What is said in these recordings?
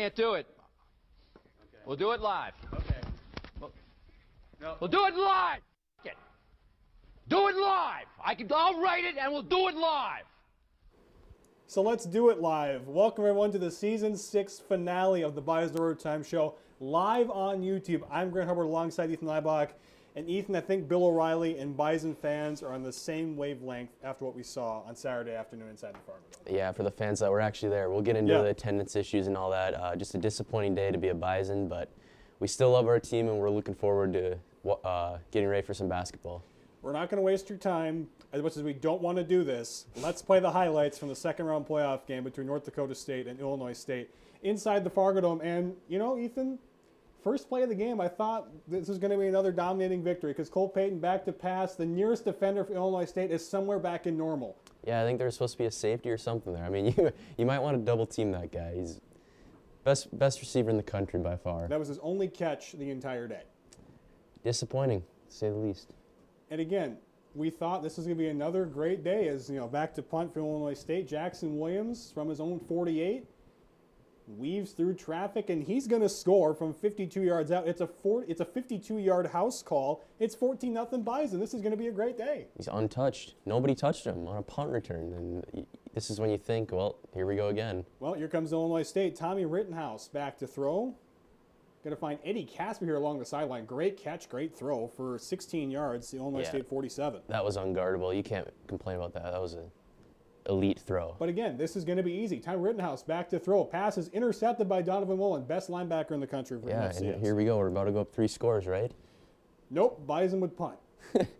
can't do it. Okay. We'll do it live. Okay. No. We'll do it live. Do it live. I'll write it and we'll do it live. So let's do it live. Welcome everyone to the season 6 finale of the Bison Overtime Show, live on YouTube. I'm Grant Hubbard alongside Ethan Leibach. And Ethan, I think Bill O'Reilly and Bison fans are on the same wavelength after what we saw on Saturday afternoon inside the Fargo. Yeah, for the fans that were actually there. We'll get into the attendance issues and all that. Just a disappointing day to be a Bison, but we still love our team and we're looking forward to getting ready for some basketball. We're not going to waste your time, as much as we don't want to do this. Let's play the highlights from the second round playoff game between North Dakota State and Illinois State inside the Fargo Dome. And, you know, Ethan, first play of the game, I thought this was going to be another dominating victory because Cole Payton back to pass. The nearest defender for Illinois State is somewhere back in normal. Yeah, I think there's supposed to be a safety or something there. I mean, you might want to double team that guy. He's best receiver in the country by far. That was his only catch the entire day. Disappointing, to say the least. And again, we thought this was going to be another great day as, you know, back to punt for Illinois State. Jackson Williams from his own 48 weaves through traffic, and he's going to score from 52 yards out. It's a 52-yard house call. It's 14-0 Bison. This is going to be a great day. He's untouched. Nobody touched him on a punt return. And this is when you think, well, here we go again. Well, here comes Illinois State. Tommy Rittenhouse back to throw. Going to find Eddie Casper here along the sideline. Great catch, great throw for 16 yards, the Illinois State 47. That was unguardable. You can't complain about that. That was an elite throw. But again, this is going to be easy. Tommy Rittenhouse back to throw. Pass is intercepted by Donovan Woolen, best linebacker in the country. For and here we go. We're about to go up 3 scores, right? Nope, Bison would punt.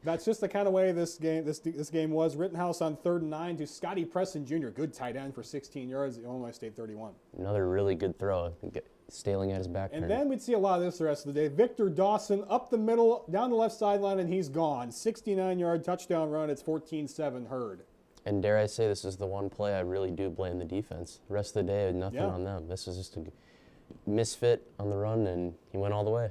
That's just the kind of way this game was. Rittenhouse on 3rd and 9 to Scotty Preston Jr., good tight end for 16 yards, the Illinois State 31. Another really good throw. Staling at his back turn. And then we'd see a lot of this the rest of the day. Victor Dawson up the middle, down the left sideline, and he's gone. 69-yard touchdown run. It's 14-7 Herd. And dare I say, this is the one play I really do blame the defense. The rest of the day, nothing on them. This was just a misfit on the run, and he went all the way.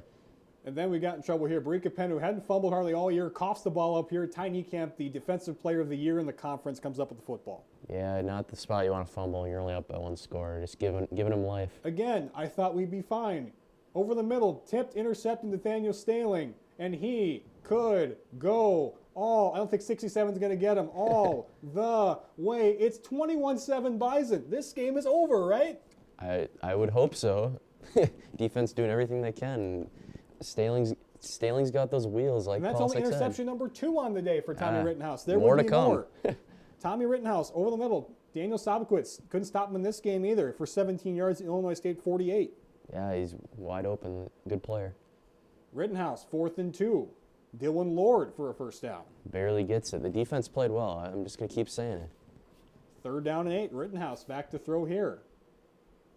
And then we got in trouble here. Barika Penn, who hadn't fumbled hardly all year, coughs the ball up here. Ty Niekamp, the defensive player of the year in the conference, comes up with the football. Yeah, not the spot you want to fumble. You're only up by 1 score. Just giving him life. Again, I thought we'd be fine. Over the middle, tipped, intercepting Nathaniel Staling. And he could go all, I don't think 67 is going to get him, all the way. It's 21-7 Bison. This game is over, right? I would hope so. Defense doing everything they can. Staling's got those wheels like Paul. And that's only interception number 2 on the day for Tommy Rittenhouse. There more would be to come. More. Tommy Rittenhouse over the middle. Daniel Sobkowitz couldn't stop him in this game either for 17 yards. Illinois State 48. Yeah, he's wide open. Good player. Rittenhouse 4th and 2. Dylan Lord for a first down. Barely gets it. The defense played well. I'm just going to keep saying it. 3rd down and 8. Rittenhouse back to throw here.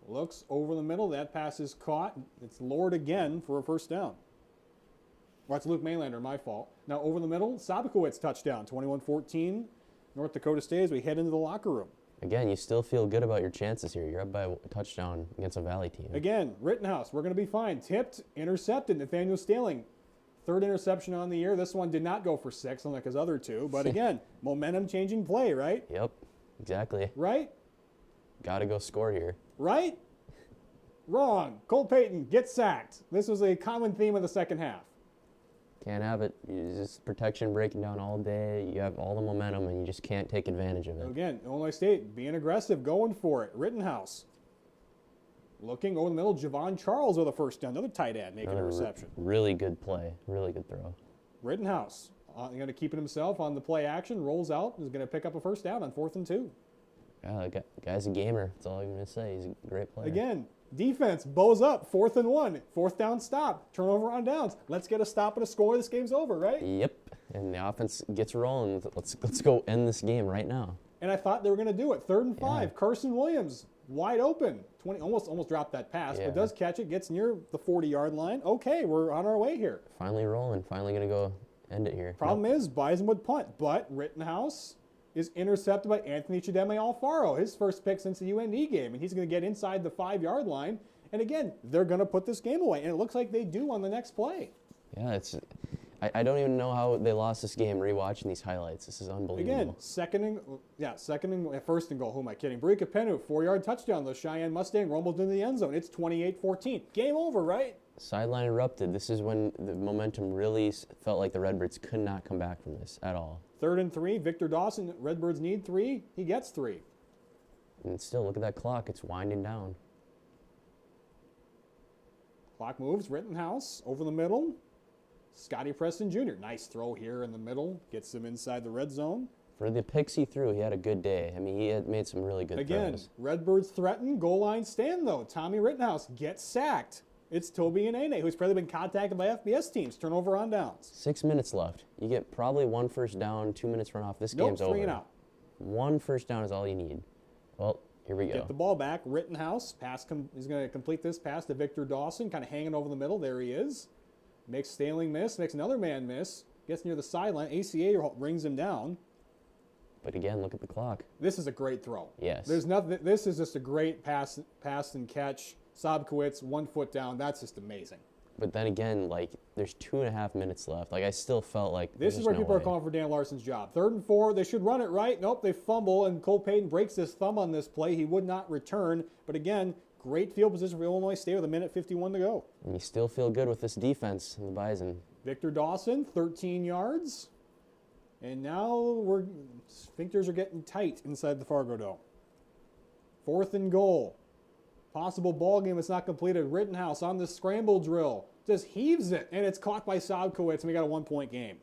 Looks over the middle. That pass is caught. It's Lord again for a first down. Well, that's Luke Maylander, my fault. Now over the middle, Sobkowitz touchdown, 21-14. North Dakota State as we head into the locker room. Again, you still feel good about your chances here. You're up by a touchdown against a Valley team. Again, Rittenhouse, we're going to be fine. Tipped, intercepted, Nathaniel Staling. 3rd interception on the year. This one did not go for 6, unlike his other 2. But again, momentum-changing play, right? Yep, exactly. Right? Got to go score here. Right? Wrong. Cole Payton gets sacked. This was a common theme of the second half. Can't have it. Just protection breaking down all day. You have all the momentum, and you just can't take advantage of it. Again, Illinois State being aggressive, going for it. Rittenhouse looking over the middle. Javon Charles with a first down. Another tight end making a reception. Really good play. Really good throw. Rittenhouse going to keep it himself on the play action. Rolls out. Is going to pick up a first down on 4th and 2. Yeah, the guy's a gamer. That's all I'm going to say. He's a great player. Again, defense bows up. 4th and 1. 4th down stop. Turnover on downs. Let's get a stop and a score. This game's over, right? Yep. And the offense gets rolling. Let's go end this game right now. And I thought they were going to do it. 3rd and 5. Yeah. Carson Williams wide open. Almost dropped that pass, but does catch it. Gets near the 40-yard line. Okay, we're on our way here. Finally rolling. Finally going to go end it here. Problem is Bison would punt, but Rittenhouse is intercepted by Anthony Chideme Alfaro, his first pick since the UND game, and he's going to get inside the 5-yard line. And again, they're going to put this game away, and it looks like they do on the next play. Yeah, I don't even know how they lost this game rewatching these highlights. This is unbelievable. Again, first and goal. Who am I kidding? Brika Penu, 4-yard touchdown. The Cheyenne Mustang rumbled into the end zone. It's 28-14. Game over, right? Sideline erupted. This is when the momentum really felt like the Redbirds could not come back from this at all. 3rd and 3. Victor Dawson. Redbirds need 3. He gets 3. And still, look at that clock. It's winding down. Clock moves. Rittenhouse over the middle. Scotty Preston Jr. Nice throw here in the middle. Gets him inside the red zone. For the picks he threw, he had a good day. I mean, he had made some really good throws. Redbirds threaten. Goal line stand, though. Tommy Rittenhouse gets sacked. It's Toby Inene, who's probably been contacted by FBS teams. Turnover on downs. 6 minutes left. You get probably 1 first down, 2 minutes run off. This game's over. 3 and out. 1 first down is all you need. Well, here we go. Get the ball back. Rittenhouse. He's going to complete this pass to Victor Dawson, kind of hanging over the middle. There he is. Makes Staling miss. Makes another man miss. Gets near the sideline. ACA rings him down. But again, look at the clock. This is a great throw. Yes. There's nothing. This is just a great pass and catch. Sobkowitz, 1 foot down. That's just amazing. But then again, like, there's 2.5 minutes left. Like, I still felt like this is where people are calling for Dan Larson's job. 3rd and 4. They should run it right. Nope, they fumble, and Cole Payton breaks his thumb on this play. He would not return. But again, great field position for Illinois State with 1:51 to go. And you still feel good with this defense in the Bison. Victor Dawson, 13 yards. And now sphincters are getting tight inside the Fargo Dome. 4th and goal. Possible ball game that's not completed. Rittenhouse on the scramble drill. Just heaves it, and it's caught by Sobkowitz, and we got a 1-point game.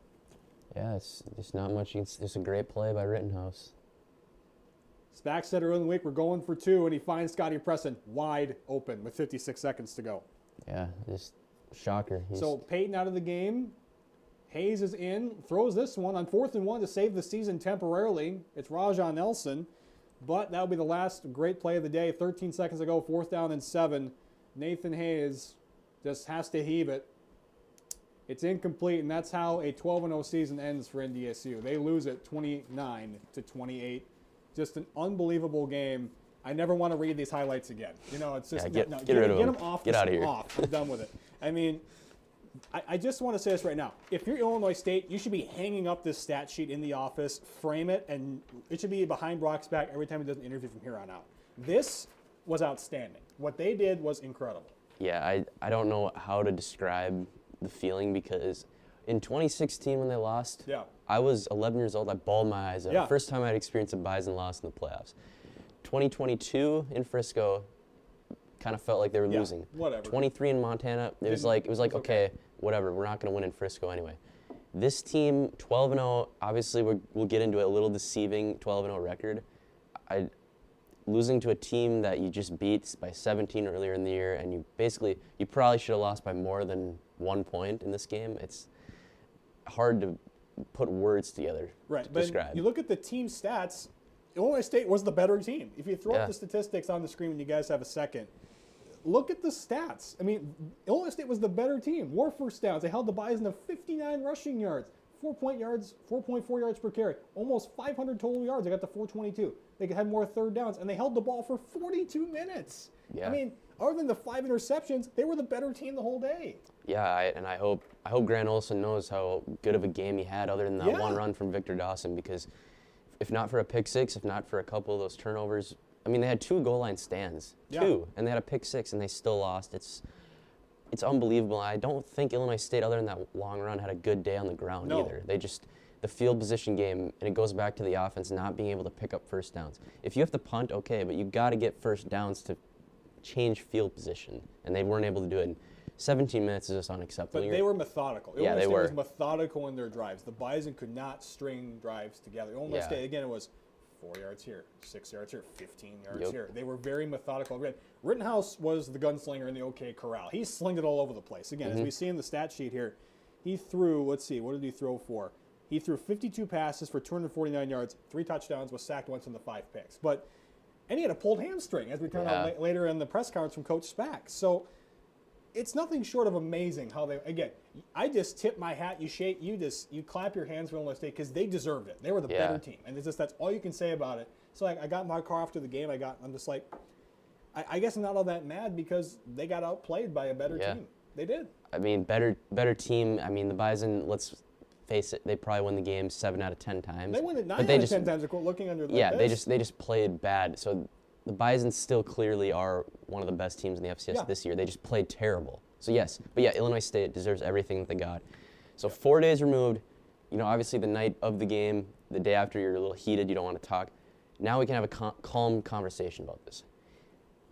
Yeah, it's just not much. It's just a great play by Rittenhouse. Spack said earlier in the week, we're going for 2, and he finds Scotty Preston wide open with 56 seconds to go. Yeah, just shocker. So Payton out of the game. Hayes is in, throws this one on 4th and 1 to save the season temporarily. It's Rajon Nelson, but that'll be the last great play of the day. 13 seconds ago, 4th down and 7. Nathan Hayes just has to heave it. It's incomplete, and that's how a 12-0 season ends for NDSU. They lose it 29-28. Just an unbelievable game. I never want to read these highlights again. You know, it's just get rid of them. Get them off. Get out of here. I'm done with it. I mean, I just want to say this right now. If you're Illinois State, you should be hanging up this stat sheet in the office, frame it, and it should be behind Brock's back every time he does an interview from here on out. This was outstanding. What they did was incredible. Yeah, I don't know how to describe the feeling because in 2016 when they lost, I was 11 years old. I bawled my eyes out. First time I'd experienced a Bison loss in the playoffs. 2022 in Frisco, kind of felt like they were losing. Whatever. 23 in Montana, it was like okay, whatever. We're not going to win in Frisco anyway. This team, 12-0. Obviously, we'll get into it, a little deceiving 12-0 record. Losing to a team that you just beat by 17 earlier in the year, and you probably should have lost by more than 1 point in this game. It's hard to put words together to describe. But you look at the team stats, Illinois State was the better team. If you throw up the statistics on the screen when you guys have a second, look at the stats. I mean, Illinois State was the better team. More first downs. They held the Bison to 59 rushing yards, 4.4 yards per carry, almost 500 total yards. They got to 422. They could have more third downs, and they held the ball for 42 minutes. Yeah. I mean, other than the 5 interceptions, they were the better team the whole day. Yeah, I hope Grant Olson knows how good of a game he had other than that one run from Victor Dawson, because if not for a pick six, if not for a couple of those turnovers, I mean, they had 2 goal line stands, and they had a pick six, and they still lost. It's unbelievable. I don't think Illinois State, other than that long run, had a good day on the ground either. They just, the field position game, and it goes back to the offense not being able to pick up first downs. If you have to punt, okay, but you got to get first downs to change field position, and they weren't able to do it. 17 minutes is just unacceptable. But they were methodical. Yeah, they were. Illinois State was methodical in their drives. The Bison could not string drives together. Illinois State, again, it was 4 yards here, 6 yards here, 15 yards here. They were very methodical. Rittenhouse was the gunslinger in the OK Corral. He slinged it all over the place. Again, as we see in the stat sheet here, he threw, let's see, what did he throw for? He threw 52 passes for 249 yards, 3 touchdowns, was sacked once in the 5 picks. And he had a pulled hamstring, as we found out later in the press conference from Coach Spack. So it's nothing short of amazing how they, again, I just tip my hat, you clap your hands for Illinois State because they deserved it. They were the better team. And it's just, that's all you can say about it. So I got in my car after the game, I'm just like, I guess I'm not all that mad because they got outplayed by a better team. They did. I mean, better team. I mean, the Bison, let's face it, they probably won the game 7 out of 10 times. They won it 9 but out of 10 times. Looking under the yeah, they just played bad. So the Bison still clearly are one of the best teams in the FCS this year. They just played terrible. So yes, but yeah, Illinois State deserves everything that they got. So 4 days removed, you know, obviously the night of the game, the day after you're a little heated, you don't want to talk. Now we can have a calm conversation about this.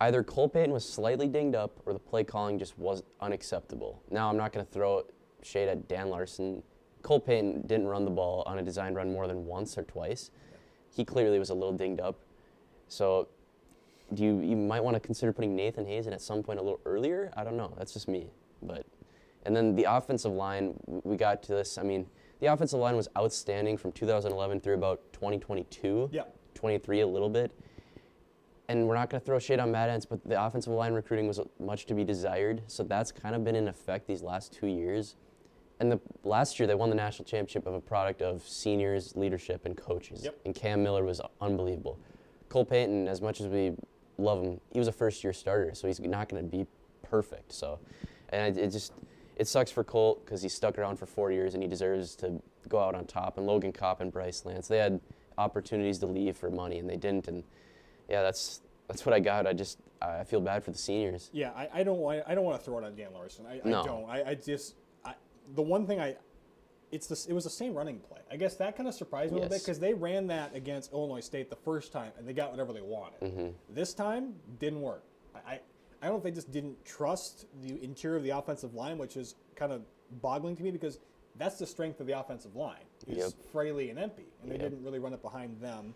Either Cole Payton was slightly dinged up or the play calling just was unacceptable. Now I'm not going to throw shade at Dan Larson. Cole Payton didn't run the ball on a design run more than once or twice. He clearly was a little dinged up. So you might want to consider putting Nathan Hayes in at some point a little earlier. I don't know. That's just me. And then the offensive line, we got to this. I mean, the offensive line was outstanding from 2011 through about 2022. 23 a little bit. And we're not going to throw shade on Matt Entz, but the offensive line recruiting was much to be desired. So that's kind of been in effect these last 2 years. And last year, they won the national championship of a product of seniors, leadership, and coaches. And Cam Miller was unbelievable. Cole Payton, as much as we love him, he was a first-year starter, so he's not going to be perfect. So, and it sucks for Colt because he stuck around for 4 years and he deserves to go out on top. And Logan Kopp and Bryce Lance, they had opportunities to leave for money and they didn't. And yeah, that's what I got. I feel bad for the seniors. Yeah, I don't want to throw it on Dan Larson. I don't. The one thing it was the same running play. I guess that kind of surprised me a little bit because they ran that against Illinois State the first time and they got whatever they wanted. This time didn't work. I don't know if they just didn't trust the interior of the offensive line, which is kind of boggling to me because that's the strength of the offensive line. Is Fraley and Empey, and they didn't really run it behind them.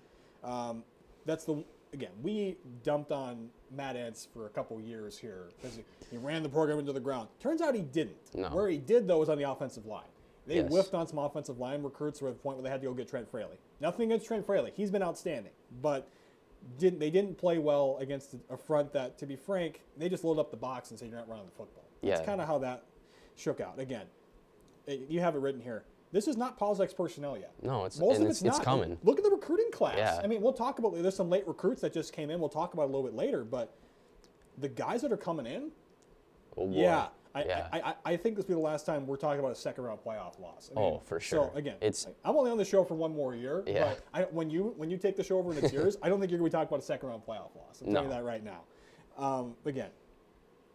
Again, we dumped on Matt Entz for a couple years here because he ran the program into the ground. Turns out he didn't. No. Where he did, though, was on the offensive line. They whiffed on some offensive line recruits to the point where they had to go get Trent Fraley. Nothing against Trent Fraley. He's been outstanding. But they didn't play well against a front that, to be frank, they just loaded up the box and said, you're not running the football. That's kind of how that shook out. Again, you have it written here. This is not Paul's personnel yet. No, it's coming. Look at the recruiting class. Yeah. I mean, we'll talk about there's some late recruits that just came in. We'll talk about it a little bit later, but the guys that are coming in, I think this will be the last time we're talking about a second-round playoff loss. I mean, for sure. So again, I'm only on the show for one more year. But when you take the show over and it's yours, I don't think you're going to be talking about a second-round playoff loss. I'm telling you that right now. Again,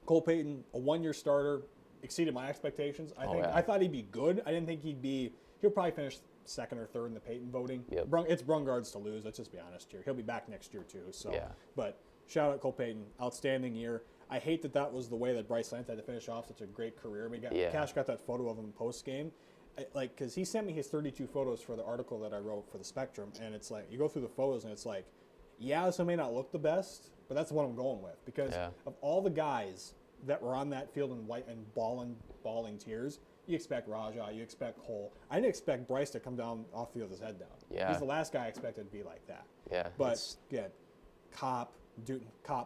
Cole Payton, a one-year starter. Exceeded my expectations. I thought he'd be good. I didn't think he'll probably finish second or third in the Payton voting. It's Brungard's to lose. Let's just be honest here. He'll be back next year too. So, but shout out Cole Payton, outstanding year. I hate that was the way that Bryce Lance had to finish off such a great career. Cash got that photo of him post game, because he sent me his 32 photos for the article that I wrote for the Spectrum, and it's like you go through the photos and it's like, this one may not look the best, but that's the one I'm going with because of all the guys that were on that field in white and bawling tears. You expect Raja, you expect Cole. I didn't expect Bryce to come down off the field with his head down. He's the last guy I expected to be like that. But again, Kopp,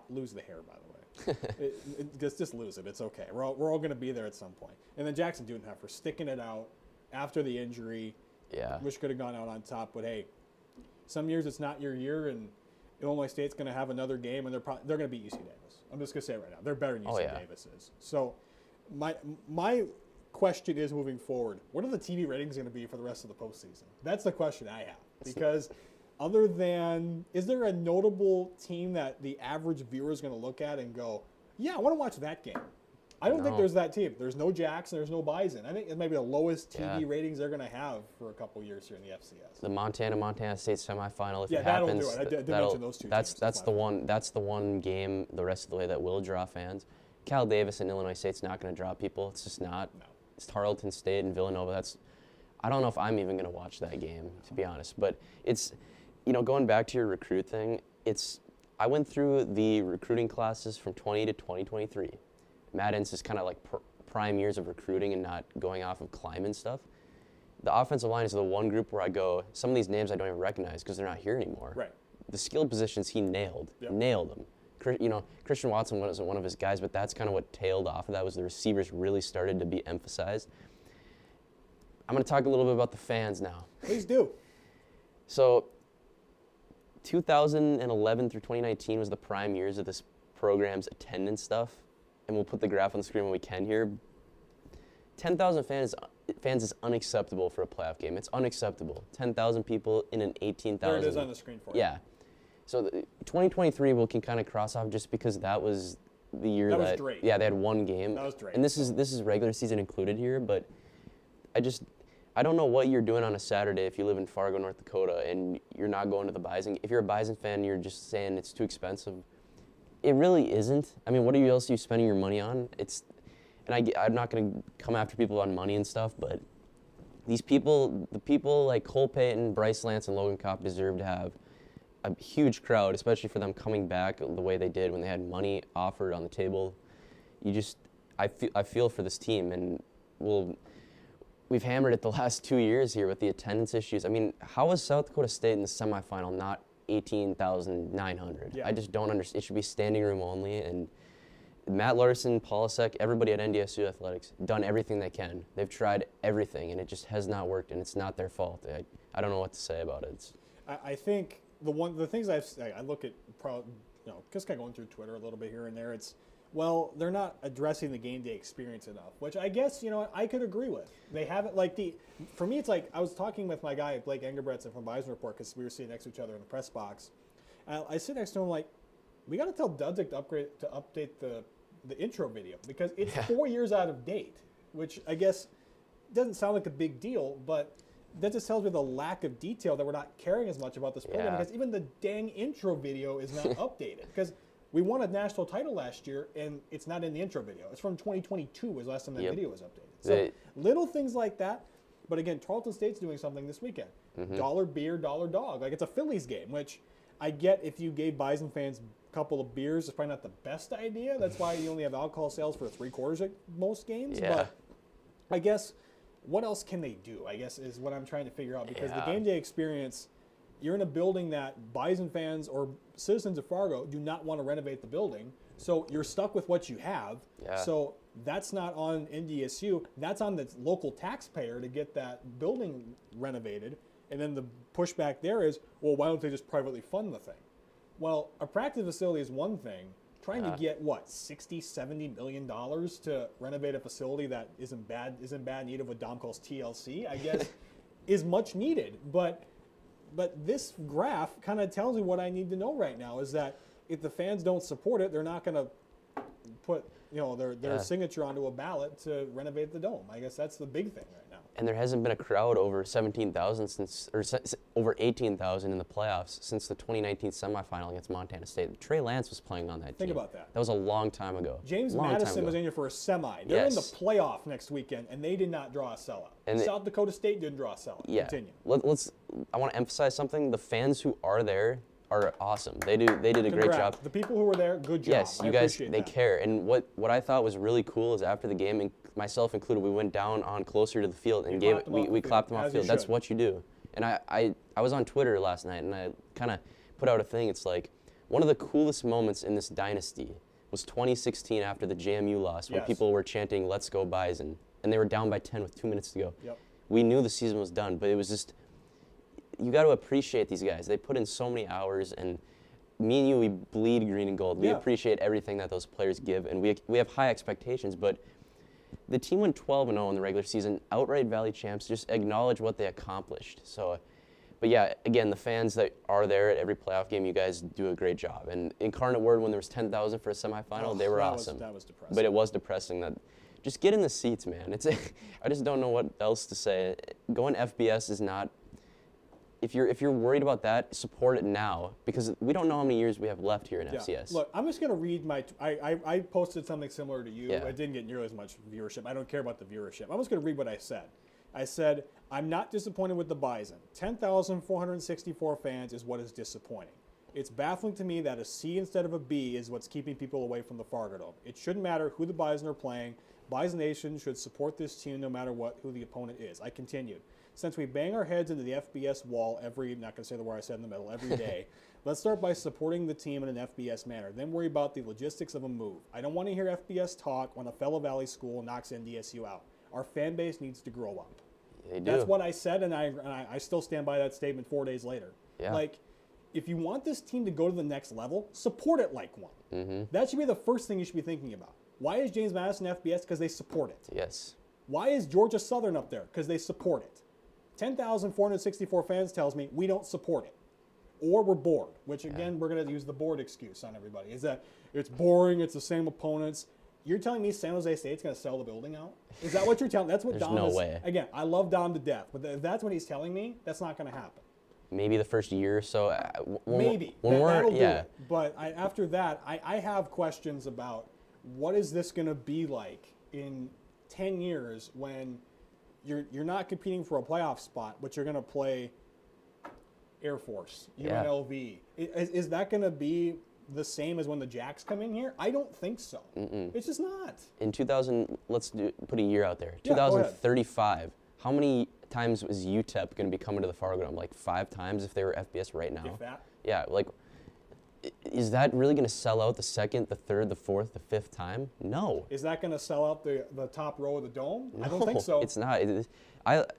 lose the hair, by the way. Just lose it. It's okay. We're all going to be there at some point. And then Jackson Dudenhoff for sticking it out after the injury. Wish could have gone out on top, but hey, some years it's not your year, and Illinois State's going to have another game, and they're going to beat UC Davis. I'm just going to say it right now. They're better than UC Davis is. So my question is moving forward, what are the TV ratings going to be for the rest of the postseason? That's the question I have. Because other than, is there a notable team that the average viewer is going to look at and go, I want to watch that game? I don't think there's that team. There's no Jackson. There's no Bison. I think it might be the lowest TV ratings they're going to have for a couple years here in the FCS. The Montana State semifinal, if it that'll happens, do it. I did mention those two. That's the one. That's the one game the rest of the way that will draw fans. Cal Davis and Illinois State's not going to draw people. It's just not. No. It's Tarleton State and Villanova. I don't know if I'm even going to watch that game, to be honest. But it's, going back to your recruit thing. I went through the recruiting classes from 20 to 2023. Matt Entz is kind of like prime years of recruiting and not going off of climb and stuff. The offensive line is the one group where I go, some of these names I don't even recognize because they're not here anymore. Right. The skill positions he nailed them. Christian Watson wasn't one of his guys, but that's kind of what tailed off of that was the receivers really started to be emphasized. I'm going to talk a little bit about the fans now. Please do. So 2011 through 2019 was the prime years of this program's attendance stuff. And we'll put the graph on the screen when we can here. 10,000 fans is unacceptable for a playoff game. It's unacceptable. 10,000 people in an 18,000. There it is on the screen for you. Yeah. So 2023 we can kind of cross off just because that was the year that was Drake. Yeah, they had one game. That was Drake. And this is regular season included here, but I don't know what you're doing on a Saturday if you live in Fargo, North Dakota, and you're not going to the Bison. If you're a Bison fan, you're just saying it's too expensive. It really isn't. I mean, what else are you spending your money on? I'm not going to come after people on money and stuff, but the people like Cole Payton, Bryce Lance, and Logan Kopp deserve to have a huge crowd, especially for them coming back the way they did when they had money offered on the table. I feel for this team, and we've hammered it the last 2 years here with the attendance issues. I mean, how was South Dakota State in the semifinal not 18,900? Yeah. I just don't understand. It should be standing room only, and Matt Larson, Polasek, everybody at NDSU Athletics done everything they can. They've tried everything, and it just has not worked, and it's not their fault. I don't know what to say about it. I think the things I look at, just kind of going through Twitter a little bit here and there. Well, they're not addressing the game day experience enough, which I guess, I could agree with. They haven't, for me, it's like, I was talking with my guy, Blake Engerbretson from Bison Report, because we were sitting next to each other in the press box. I sit next to him like, we got to tell Dudzik to update the intro video, because it's 4 years out of date, which I guess doesn't sound like a big deal, but that just tells me the lack of detail that we're not caring as much about this program, because even the dang intro video is not updated. Because we won a national title last year, and it's not in the intro video. It's from 2022 was the last time that video was updated. So little things like that. But again, Tarleton State's doing something this weekend. Dollar beer, dollar dog. Like, it's a Phillies game, which I get if you gave Bison fans a couple of beers, it's probably not the best idea. That's why you only have alcohol sales for 3/4 at most games. Yeah. But I guess what else can they do, I guess, is what I'm trying to figure out. Because the game day experience, you're in a building that Bison fans or citizens of Fargo do not want to renovate the building. So you're stuck with what you have. Yeah. So that's not on NDSU. That's on the local taxpayer to get that building renovated. And then the pushback there is, well, why don't they just privately fund the thing? Well, a practice facility is one thing. Trying to get, what, $60, $70 million to renovate a facility that is in bad need of what Dom calls TLC, I guess, is much needed. But this graph kind of tells me what I need to know right now, is that if the fans don't support it, they're not going to put their signature onto a ballot to renovate the dome. I guess that's the big thing right now. And there hasn't been a crowd over 17,000 over 18,000 in the playoffs since the 2019 semifinal against Montana State. Trey Lance was playing on that team. Think about that. That was a long time ago. James Madison was in here for a semi. They're in the playoff next weekend, and they did not draw a sellout. And South Dakota State didn't draw a sellout. Yeah. Continue. I want to emphasize something. The fans who are there are awesome. They did a great job. The people who were there, good job. Yes, you guys, they care. And what I thought was really cool is after the game, and myself included, we went down on closer to the field and we clapped them off the field. That's what you do. And I was on Twitter last night, and I kind of put out a thing. It's like, one of the coolest moments in this dynasty was 2016 after the JMU loss, when people were chanting, "Let's go Bison," and they were down by 10 with 2 minutes to go. Yep. We knew the season was done, but it was just, you got to appreciate these guys. They put in so many hours, and me and you, we bleed green and gold. We appreciate everything that those players give, and we have high expectations. But the team went 12-0 in the regular season, outright Valley champs. Just acknowledge what they accomplished. So, but yeah, again, the fans that are there at every playoff game, you guys do a great job. And Incarnate Word, when there was 10,000 for a semifinal, they were awesome. That was depressing. But it was depressing that. Just get in the seats, man. I just don't know what else to say. Going FBS is not. If you're worried about that, support it now, because we don't know how many years we have left here in FCS. Look, I'm just going to read I posted something similar to you. Yeah. It didn't get nearly as much viewership. I don't care about the viewership. I'm just going to read what I said. I said, I'm not disappointed with the Bison. 10,464 fans is what is disappointing. It's baffling to me that a C instead of a B is what's keeping people away from the Fargo Dome. It shouldn't matter who the Bison are playing. Bison Nation should support this team no matter who the opponent is. I continued. Since we bang our heads into the FBS wall not going to say the word I said in the middle, every day, let's start by supporting the team in an FBS manner, then worry about the logistics of a move. I don't want to hear FBS talk when a fellow Valley school knocks NDSU out. Our fan base needs to grow up. They do. That's what I said, and I still stand by that statement 4 days later. Yeah. Like, if you want this team to go to the next level, support it like one. That should be the first thing you should be thinking about. Why is James Madison FBS? Because they support it. Yes. Why is Georgia Southern up there? Because they support it. 10,464 fans tells me we don't support it. Or we're bored, which again, we're going to use the bored excuse on everybody. Is that it's boring, it's the same opponents. You're telling me San Jose State's going to sell the building out? Is that what you're telling? That's what There's Dom no is. way. Again, I love Dom to death, but if that's what he's telling me, that's not going to happen. Maybe the first year or so. Maybe. That'll do it. But after that, I have questions about what is this going to be like in 10 years when you're not competing for a playoff spot, but you're going to play Air Force, UNLV. Is that going to be the same as when the Jacks come in here? I don't think so. It's just not. In 2000, put a year out there. Yeah, go ahead. 2035. How many times is UTEP going to be coming to the Fargo Dome? Like 5 times if they were FBS right now. If that. Yeah, like, is that really going to sell out the second, the third, the fourth, the fifth time? No. Is that going to sell out the top row of the dome? No, I don't think so. It's not.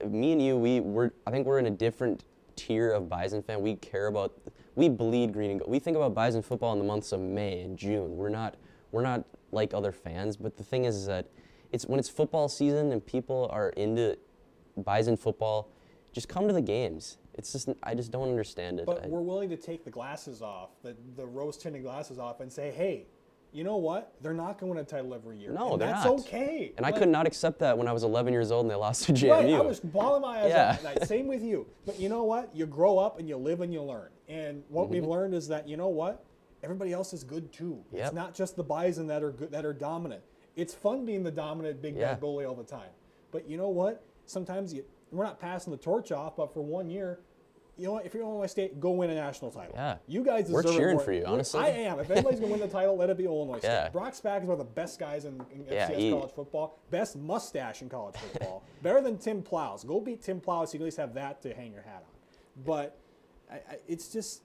Me and you, I think we're in a different tier of Bison fan. We care about, we bleed green and gold. We think about Bison football in the months of May and June. We're not like other fans. But the thing is that when it's football season and people are into Bison football, just come to the games. It's just, I just don't understand it. But we're willing to take the glasses off, the rose-tinted glasses off, and say, hey, you know what? They're not going to win a title every year. No, and they're that's not. Okay. And I could not accept that when I was 11 years old and they lost to JMU. Right, I was bawling my eyes out that night. Same with you. But you know what? You grow up and you live and you learn. And what we've learned is that, you know what? Everybody else is good too. Yep. It's not just the Bison that are good, that are dominant. It's fun being the dominant big bad bully all the time. But you know what? Sometimes we're not passing the torch off, but for 1 year, you know what? If you're Illinois State, go win a national title. Yeah. You guys deserve it. We're cheering more. for you, honestly. I am. If anybody's going to win the title, let it be Illinois State. Yeah. Brock Spack is one of the best guys in Yeah, FCS college football. Best mustache in college football. Better than Tim Plows. Go beat Tim Plows so you at least have that to hang your hat on. But it's just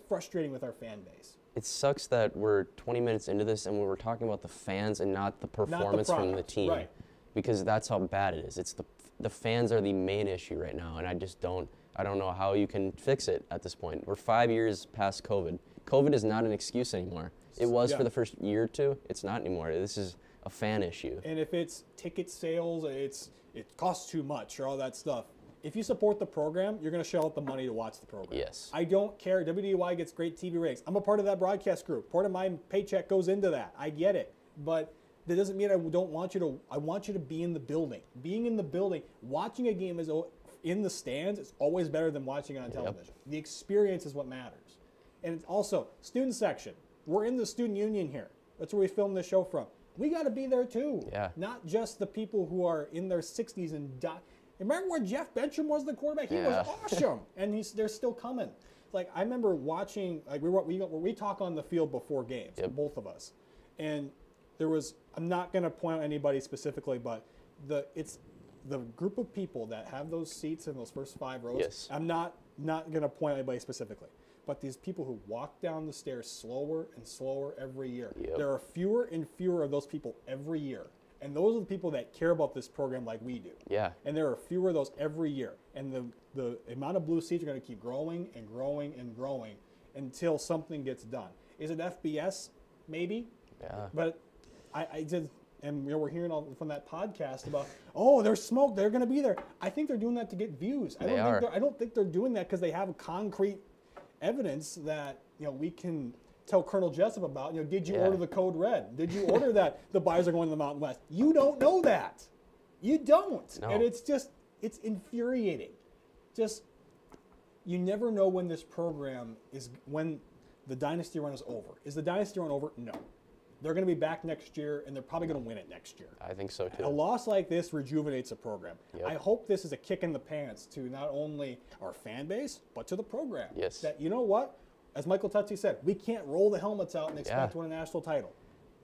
frustrating with our fan base. It sucks that we're 20 minutes into this and we're talking about the fans and not the performance from the team. Right. Because that's how bad it is. It's the fans are the main issue right now, and I don't know how you can fix it at this point. We're 5 years past COVID. COVID is not an excuse anymore. It was for the first year or two. It's not anymore. This is a fan issue. And if it's ticket sales, it costs too much or all that stuff. If you support the program, you're going to shell out the money to watch the program. Yes. I don't care. WDY gets great TV ratings. I'm a part of that broadcast group. Part of my paycheck goes into that. I get it. But that doesn't mean I don't want you to. I want you to be in the building. Being in the building, watching a game in the stands is always better than watching it on television. The experience is what matters. And it's also student section. We're in the student union here. That's where we film this show from. We got to be there too. Yeah. Not just the people who are in their 60s and die. Remember when Jeff Bencham was the quarterback? He was awesome, and they're still coming. Like I remember watching. Like we talk on the field before games, both of us, and there was. I'm not going to point out anybody specifically, but it's the group of people that have those seats in those first 5 rows. Yes. I'm not going to point out anybody specifically, but these people who walk down the stairs slower and slower every year. Yep. There are fewer and fewer of those people every year. And those are the people that care about this program like we do. Yeah. And there are fewer of those every year. And the amount of blue seats are going to keep growing and growing and growing until something gets done. Is it FBS? Maybe. Yeah. But I did, and we're hearing from that podcast about, oh, there's smoke, they're going to be there. I think they're doing that to get views. I don't think they're doing that because they have concrete evidence that we can tell Colonel Jessup about. Did you order the code red? Did you order that the Bison are going to the Mountain West? You don't know that. You don't. No. And it's infuriating. You never know when this program when the dynasty run is over. Is the dynasty run over? No. They're going to be back next year, and they're probably going to win it next year. I think so too. A loss like this rejuvenates a program. Yep. I hope this is a kick in the pants to not only our fan base, but to the program. Yes. That, you know what? As Michael Tutsi said, we can't roll the helmets out and expect to win a national title.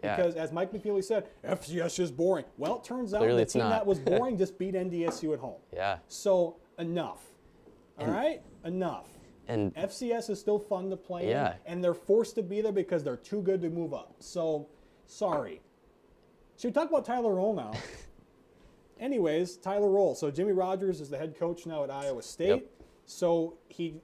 Yeah. Because as Mike McFeely said, FCS is boring. Well, it turns out Clearly the team that was boring just beat NDSU at home. Yeah. So enough. All right? Enough. And FCS is still fun to play Yeah. in, and they're forced to be there because they're too good to move up. So, sorry. Should we talk about Tyler Roll now? Anyways, Tyler Roll. So Jimmy Rogers is the head coach now at Iowa State. Yep. So he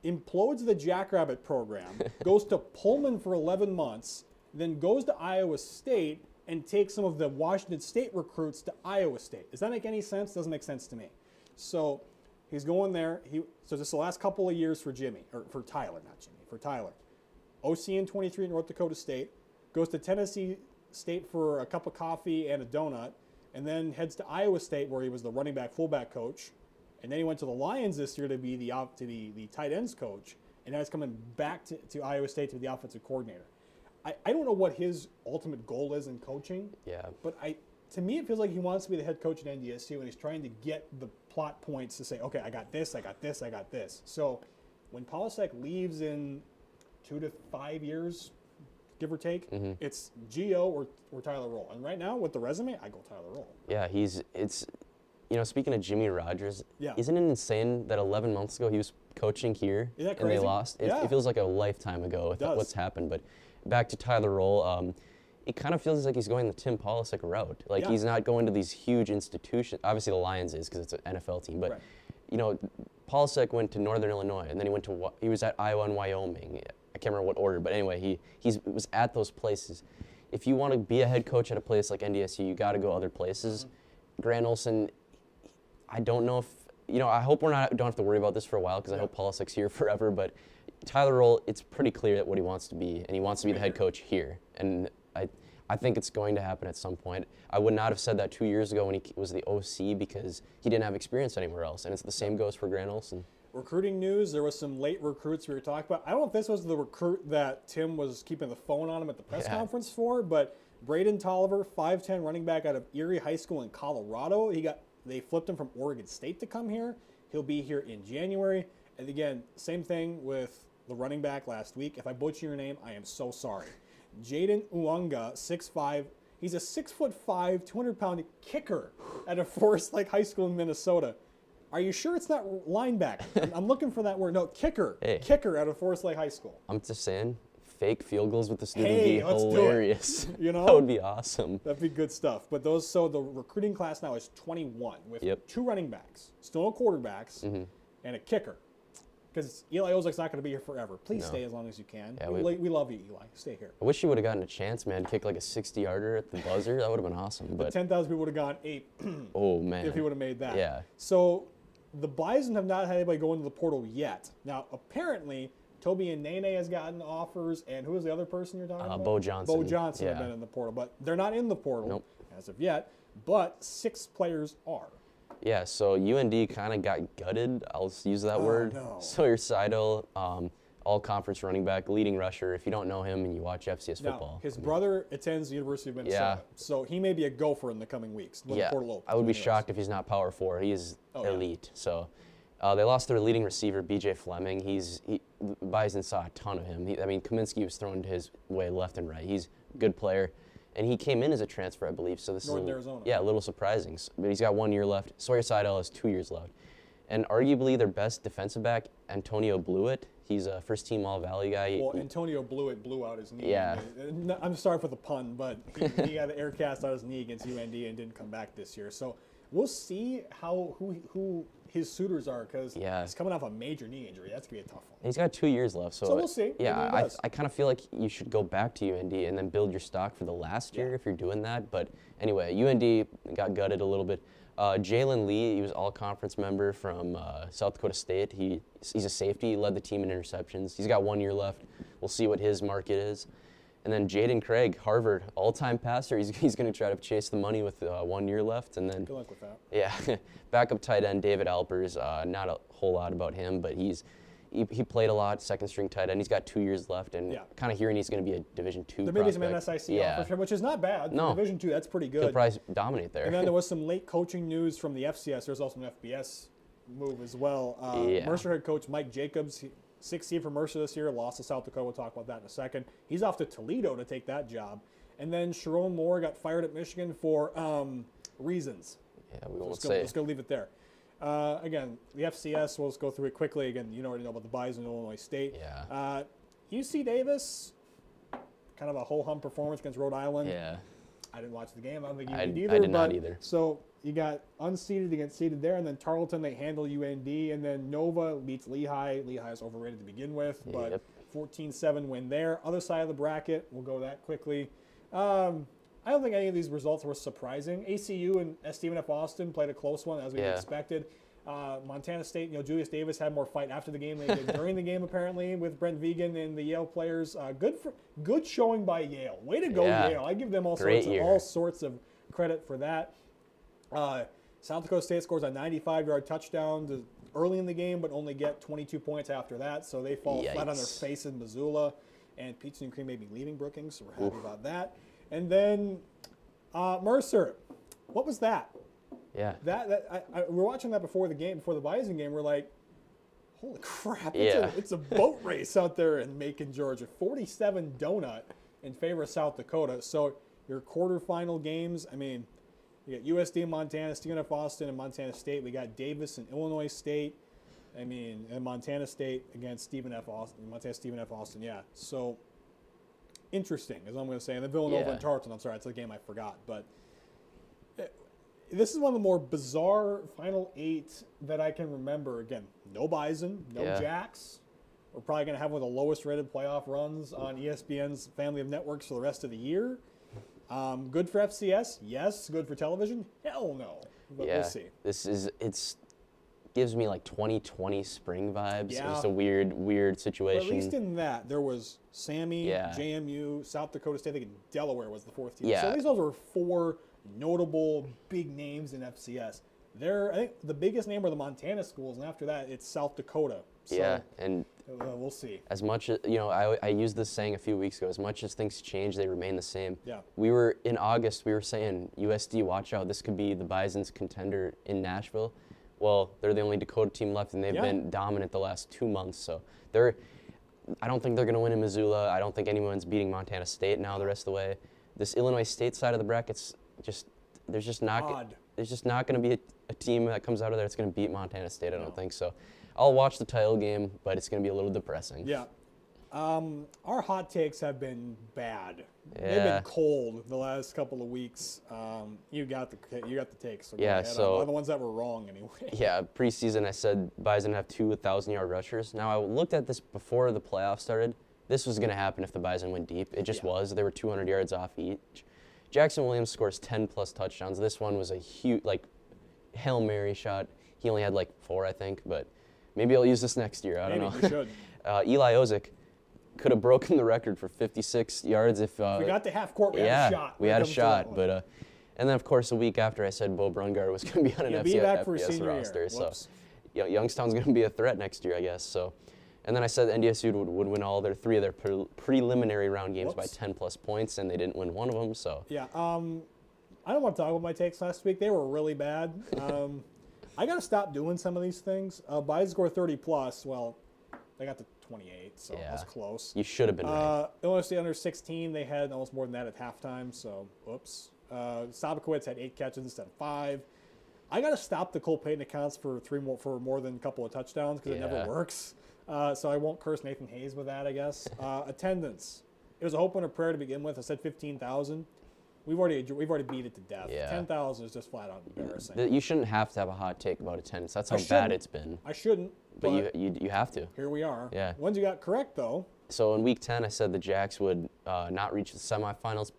implodes the Jackrabbit program, goes to Pullman for 11 months, then goes to Iowa State and take some of the Washington State recruits to Iowa State. Does that make any sense? Doesn't make sense to me. So he's going there. So this is the last couple of years for Tyler, not Jimmy, for Tyler. OC in 23 at North Dakota State, goes to Tennessee State for a cup of coffee and a donut, and then heads to Iowa State where he was the running back, fullback coach. And then he went to the Lions this year to be the tight ends coach. And now he's coming back to Iowa State to be the offensive coordinator. I don't know what his ultimate goal is in coaching. Yeah. But to me, it feels like he wants to be the head coach at NDSU, and he's trying to get the plot points to say, okay, I got this, I got this, I got this. So when Polasek leaves in 2 to 5 years, give or take, it's Gio or Tyler Roll. And right now, with the resume, I go Tyler Roll. Yeah, speaking of Jimmy Rogers, isn't it insane that 11 months ago he was coaching here Isn't that and crazy? they lost? It feels like a lifetime ago with It does. what's happened. But back to Tyler Roll, it kind of feels like he's going the Tim Polasek route. Like he's not going to these huge institutions. Obviously the Lions is because it's an NFL team, but Polasek went to Northern Illinois and then he was at Iowa and Wyoming. I can't remember what order, but anyway, he was at those places. If you want to be a head coach at a place like NDSU, you got to go other places. Grant Olson, I don't know if, I hope don't have to worry about this for a while because I hope Polasek's here forever, but Tyler Roll, it's pretty clear that what he wants to be, and he wants to be the head coach here. And I think it's going to happen at some point. I would not have said that 2 years ago when he was the OC because he didn't have experience anywhere else, and it's the same goes for Grant Olson. Recruiting news, there was some late recruits we were talking about. I don't know if this was the recruit that Tim was keeping the phone on him at the press conference for, but Braden Tolliver, 5'10", running back out of Erie High School in Colorado. They flipped him from Oregon State to come here. He'll be here in January. And again, same thing with the running back last week. If I butcher your name, I am so sorry. Jaden Uwanga, 6'5". He's a 6'5", 200-pound kicker at a Forest Lake High School in Minnesota. Are you sure it's not linebacker? I'm looking for that word. No, kicker. Hey. Kicker out of Forest Lake High School. I'm just saying, fake field goals with this dude would Hey, be let's do it. hilarious. That would be awesome. That'd be good stuff. But so the recruiting class now is 21 with 2 running backs, still no quarterbacks, and a kicker. Because Eli Ozek's not going to be here forever. Please stay as long as you can. Yeah, we love you, Eli. Stay here. I wish you would have gotten a chance, man. Kick like a 60-yarder at the buzzer. That would have been awesome. But 10,000 people would have gone ape. Oh, man. If he would have made that. Yeah. So the Bison have not had anybody go into the portal yet. Now, apparently, Toby and Nene has gotten offers, and who was the other person you're talking about? Bo Johnson. Bo Johnson have been in the portal, but they're not in the portal as of yet, but 6 players are. Yeah, so UND kind of got gutted. I'll use that word. No. Sawyer Seidel, all-conference running back, leading rusher. If you don't know him and you watch FCS football. His brother attends the University of Minnesota, so he may be a gopher in the coming weeks when the portal opens. I would be shocked if he's not Power 4. He is elite. So they lost their leading receiver, BJ Fleming. Bison saw a ton of him. Kaminsky was thrown his way left and right. He's a good player. And he came in as a transfer, I believe. So this Northern is Arizona. Yeah, a little surprising. But he's got 1 year left. Sawyer Seidel has 2 years left. And arguably their best defensive back, Antonio Blewett. He's a first-team All-Valley guy. Well, Antonio Blewett blew out his knee. Yeah. I'm sorry for the pun, but he got an air cast out his knee against UND and didn't come back this year. So we'll see who his suitors are because he's coming off a major knee injury. That's going to be a tough one. He's got 2 years left. So we'll see. Yeah, I kind of feel like you should go back to UND and then build your stock for the last year if you're doing that. But anyway, UND got gutted a little bit. Jalen Lee, he was all-conference member from South Dakota State. He's a safety. He led the team in interceptions. He's got 1 year left. We'll see what his market is. And then Jaden Craig, Harvard, all-time passer. He's going to try to chase the money with 1 year left. And then good luck with that. Yeah, backup tight end David Alpers. Not a whole lot about him, but he played a lot, second-string tight end. He's got 2 years left, and kind of hearing he's going to be a Division II There may be some prospect. NSIC offers for him, which is not bad. No. Division II, that's pretty good. He'll probably dominate there. And then there was some late coaching news from the FCS. There's also an FBS move as well. Mercer head coach Mike Jacobs, 6th seed for Mercer this year, lost to South Dakota. We'll talk about that in a second. He's off to Toledo to take that job. And then Sharon Moore got fired at Michigan for reasons. Yeah, we won't say. Let's go leave it there. Again, the FCS, we'll just go through it quickly. Again, you already know about the Bison, Illinois State. Yeah. UC Davis, kind of a ho-hum performance against Rhode Island. Yeah. I didn't watch the game. I don't think you did either. I did not either. So you got unseeded against seeded there, and then Tarleton, they handle UND, and then Nova beats Lehigh. Lehigh is overrated to begin with, but 14-7 win there. Other side of the bracket, we'll go that quickly. I don't think any of these results were surprising. ACU and Stephen F. Austin played a close one, as we expected. Montana State, Julius Davis had more fight after the game than he did during the game, apparently, with Brent Vegan and the Yale players. Good showing by Yale. Way to go, Yale. I give them all sorts of credit for that. South Dakota State scores a 95-yard touchdown early in the game, but only get 22 points after that, so they fall flat on their face in Missoula. And Pizza and Cream may be leaving Brookings, so we're happy about that. And then Mercer, what was that? Yeah. We were watching that before the game, before the Bison game. We're like, holy crap! It's a boat race out there in Macon, Georgia. 47 donut in favor of South Dakota. So your quarterfinal games. I mean, you got USD and Montana, Stephen F. Austin and Montana State. We got Davis and Illinois State. I mean, and Montana State against Stephen F. Austin. Montana Stephen F. Austin. Yeah. So interesting, is what I'm going to say. And then Villanova and Tarleton. I'm sorry, it's a game I forgot, but. This is one of the more bizarre Final 8 that I can remember. Again, no Bison, no Jacks. We're probably going to have one of the lowest rated playoff runs on ESPN's family of networks for the rest of the year. Good for FCS? Yes. Good for television? Hell no. But we'll see. It's gives me like 2020 spring vibes. Yeah. It's a weird situation. But at least in that, there was Sammy, JMU, South Dakota State. I think Delaware was the fourth team. Yeah. So at least those were 4 notable big names in FCS. I think the biggest name are the Montana schools, and after that, it's South Dakota. So, and we'll see. As much as, I used this saying a few weeks ago, as much as things change, they remain the same. Yeah. In August, we were saying, USD, watch out, this could be the Bison's contender in Nashville. Well, they're the only Dakota team left, and they've been dominant the last 2 months. So I don't think they're going to win in Missoula. I don't think anyone's beating Montana State now the rest of the way. This Illinois State side of the bracket's there's just not going to be a team that comes out of there that's going to beat Montana State. I don't think so. I'll watch the title game, but it's going to be a little depressing. Yeah. Our hot takes have been bad. Yeah. They've been cold the last couple of weeks. You got the takes. So so the ones that were wrong anyway. Yeah, preseason I said Bison have 2 1,000-yard rushers. Now I looked at this before the playoffs started. This was going to happen if the Bison went deep. It just was. They were 200 yards off each. Jackson Williams scores 10-plus touchdowns. This one was a huge, Hail Mary shot. He only had 4, I think, but maybe I'll use this next year. I don't know. Maybe you should. Eli Ozick could have broken the record for 56 yards if we got to half court. We had a shot. We had a shot, but and then of course a week after I said Bo Brungard was going to be on an FBS roster. So Youngstown's going to be a threat next year, I guess. So. And then I said NDSU would win all 3 of their preliminary round games by 10-plus points, and they didn't win one of them. So I don't want to talk about my takes last week. They were really bad. I got to stop doing some of these things. Bison scored 30-plus. Well, they got to 28, so that was close. You should have been right. Illinois State under 16, they had almost more than that at halftime, so whoops. Sobakowicz had 8 catches instead of 5. I got to stop the Cole Payton accounts for more than a couple of touchdowns because it never works. So I won't curse Nathan Hayes with that, I guess. Attendance. It was a hope and a prayer to begin with. I said 15,000. We've already beat it to death. Yeah. 10,000 is just flat out embarrassing. You shouldn't have to have a hot take about attendance. That's how bad it's been. I shouldn't. But you have to. Here we are. Yeah. Ones you got correct, though. So in week 10, I said the Jacks would not reach the semifinals.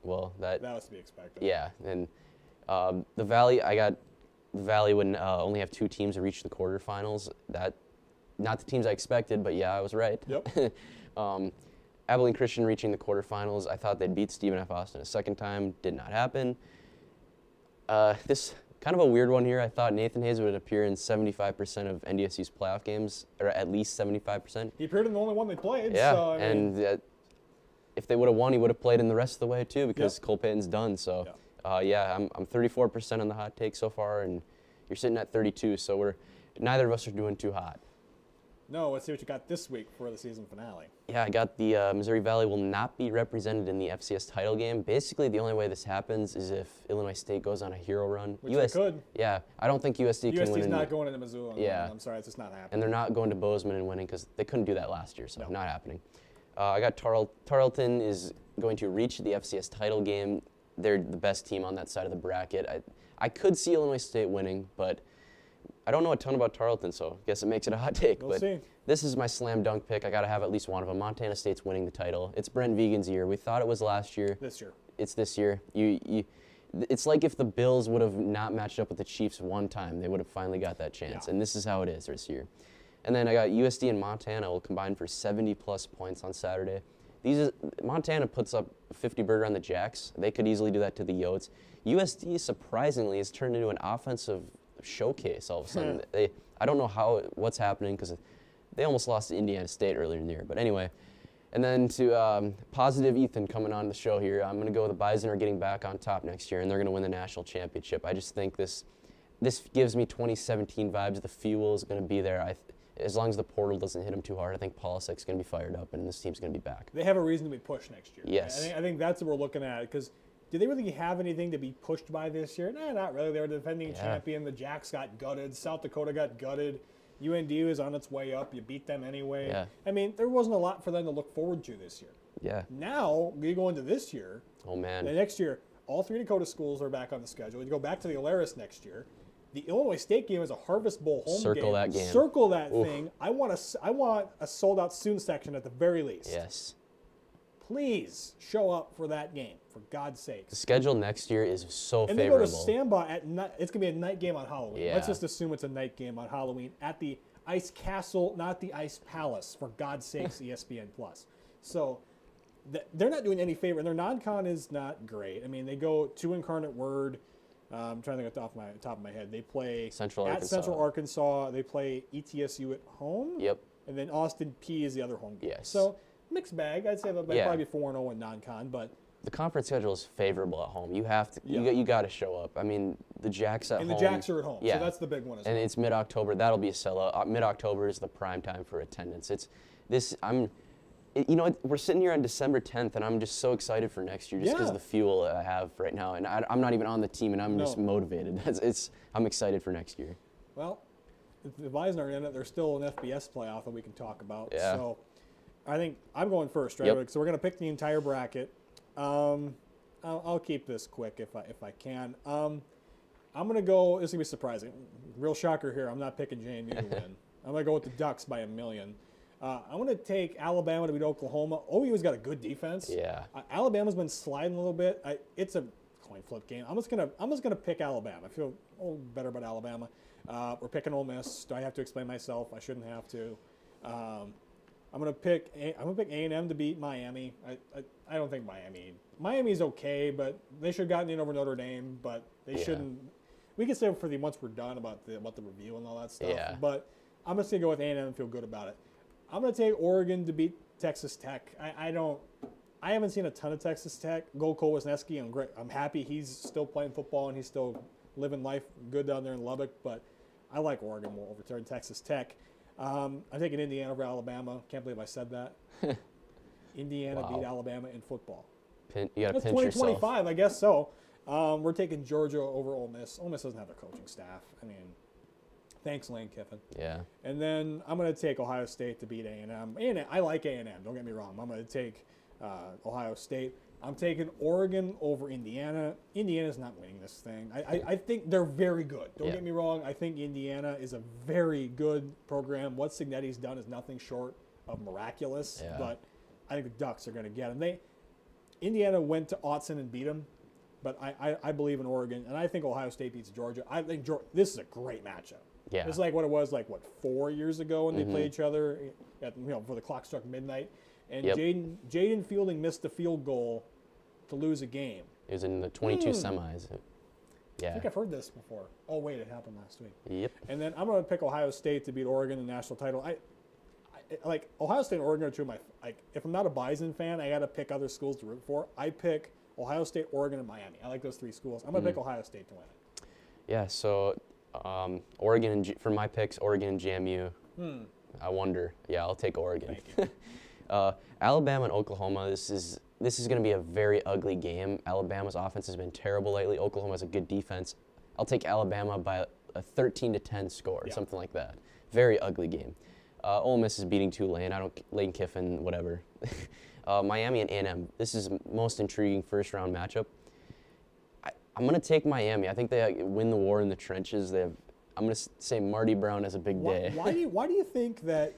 Well, that was to be expected. Yeah. And the Valley, the Valley would only have 2 teams to reach the quarterfinals. Not the teams I expected, but I was right. Yep. Abilene Christian reaching the quarterfinals. I thought they'd beat Stephen F. Austin a second time. Did not happen. This kind of a weird one here. I thought Nathan Hayes would appear in 75% of NDSU's playoff games, or at least 75%. He appeared in the only one they played. Yeah, so, and if they would have won, he would have played in the rest of the way too, because Cole Payton's done. So, I'm 34% on the hot take so far, and you're sitting at 32. So neither of us are doing too hot. No, let's see what you got this week for the season finale. Yeah, I got the Missouri Valley will not be represented in the FCS title game. Basically, the only way this happens is if Illinois State goes on a hero run. Which they could. Yeah, I don't think USD can win. USD's not going into Missoula. Yeah. I'm sorry, it's just not happening. And they're not going to Bozeman and winning because they couldn't do that last year, so not happening. I got Tarleton is going to reach the FCS title game. They're the best team on that side of the bracket. I could see Illinois State winning, but I don't know a ton about Tarleton, so I guess it makes it a hot take. We'll see. This is my slam dunk pick. I got to have at least one of them. Montana State's winning the title. It's Brent Vegan's year. We thought it was last year. This year. it's this year. It's like if the Bills would have not matched up with the Chiefs one time, they would have finally got that chance. Yeah. And this is how it is this year. And then I got USD and Montana will combine for 70-plus points on Saturday. Montana puts up a 50-burger on the Jacks. They could easily do that to the Yotes. USD, surprisingly, has turned into an offensive showcase all of a sudden. I don't know what's happening because they almost lost to Indiana State earlier in the year. But anyway, and then to positive Ethan coming on the show here, I'm going to go with the Bison are getting back on top next year, and they're going to win the national championship. I just think this gives me 2017 vibes. The fuel is going to be there. As long as the portal doesn't hit them too hard, I think Polisek's going to be fired up, and this team's going to be back. They have a reason to be pushed next year. Yes. I think that's what we're looking at, because do they really have anything to be pushed by this year? Nah, not really. They were the defending champion. The Jacks got gutted. South Dakota got gutted. UND was on its way up. You beat them anyway. Yeah. I mean, there wasn't a lot for them to look forward to this year. Yeah. Now, you go into this year. Oh, man. The next year, all 3 Dakota schools are back on the schedule. You go back to the Alaris next year. The Illinois State game is a Harvest Bowl home Circle that game. Circle that Oof. thing. I want a sold-out student section at the very least. Yes. Please show up for that game, for God's sake. The schedule next year is so And favorable. they go to standby at night. It's going to be a night game on Halloween. Yeah. Let's just assume it's a night game on Halloween at the Ice Castle, not the Ice Palace, for God's sakes, ESPN+. So they're not doing any favor. And their non-con is not great. I mean, they go to Incarnate Word. I'm trying to think off the top of my head. They play Central at Arkansas. Central Arkansas. They play ETSU at home. Yep. And then Austin P is the other home game. Yes. So mixed bag. I'd say they'll Yeah. probably be 4-0 in non-con, but The conference schedule is favorable at home. You have to. Yeah. You got to show up. I mean, the Jacks at and home. the Jacks are at home. Yeah. So that's the big one as And well. it's mid-October. That'll be a sellout. Mid-October is the prime time for attendance. We're sitting here on December 10th, and I'm just so excited for next year, just because Yeah. of the fuel I have right now. And I'm not even on the team, and I'm just motivated. I'm excited for next year. Well, if the Bison are in it, there's still an FBS playoff that we can talk about. Yeah. So I think I'm going first, right? Yep. So we're going to pick the entire bracket. I'll keep this quick if I can. I'm going to go, this is going to be surprising. Real shocker here. I'm not picking JMU to win. I'm going to go with the Ducks by 1,000,000. I'm going to take Alabama to beat Oklahoma. OU's got a good defense. Yeah. Alabama's been sliding a little bit. It's a coin flip game. I'm just gonna pick Alabama. I feel a little better about Alabama. We're picking Ole Miss. Do I have to explain myself? I shouldn't have to. I'm gonna pick A&M to beat Miami. I don't think Miami's okay, but they should have gotten in over Notre Dame. But they shouldn't. We can say for once we're done about the review and all that stuff. Yeah. But I'm just gonna go with A&M and feel good about it. I'm going to take Oregon to beat Texas Tech. I haven't seen a ton of Texas Tech. Go Cole Wisniewski. I'm happy he's still playing football and he's still living life good down there in Lubbock. But I like Oregon more over Texas Tech. I'm taking Indiana over Alabama. Can't believe I said that. Indiana beat Alabama in football. You got to That's pinch yourself. 2025, I guess so. We're taking Georgia over Ole Miss. Ole Miss doesn't have a coaching staff. I mean, thanks, Lane Kiffin. Yeah. And then I'm going to take Ohio State to beat A&M. I like A&M. Don't get me wrong. I'm going to take Ohio State. I'm taking Oregon over Indiana. Indiana's not winning this thing. I think they're very good. Don't get me wrong. I think Indiana is a very good program. What Signetti's done is nothing short of miraculous. Yeah. But I think the Ducks are going to get them. Indiana went to Autzen and beat them. But I believe in Oregon. And I think Ohio State beats Georgia. I think this is a great matchup. Yeah. It's like what it was 4 years ago when they played each other before the clock struck midnight. And Jaden Fielding missed the field goal to lose a game. It was in the 22 semis. Yeah. I think I've heard this before. Oh, wait, it happened last week. Yep. And then I'm going to pick Ohio State to beat Oregon in the national title. I like Ohio State and Oregon are two of my if I'm not a Bison fan, I got to pick other schools to root for. I pick Ohio State, Oregon, and Miami. I like those three schools. I'm going to pick Ohio State to win it. Yeah, so Oregon for my picks, Oregon and JMU. I wonder. Yeah, I'll take Oregon. Thank you. Alabama and Oklahoma. This is going to be a very ugly game. Alabama's offense has been terrible lately. Oklahoma has a good defense. I'll take Alabama by a 13-10 score, something like that. Very ugly game. Ole Miss is beating Tulane. Lane Kiffin, whatever. Miami and A&M. This is most intriguing first-round matchup. I'm going to take Miami. I think they win the war in the trenches. I'm going to say Marty Brown has a big day. Why do you think that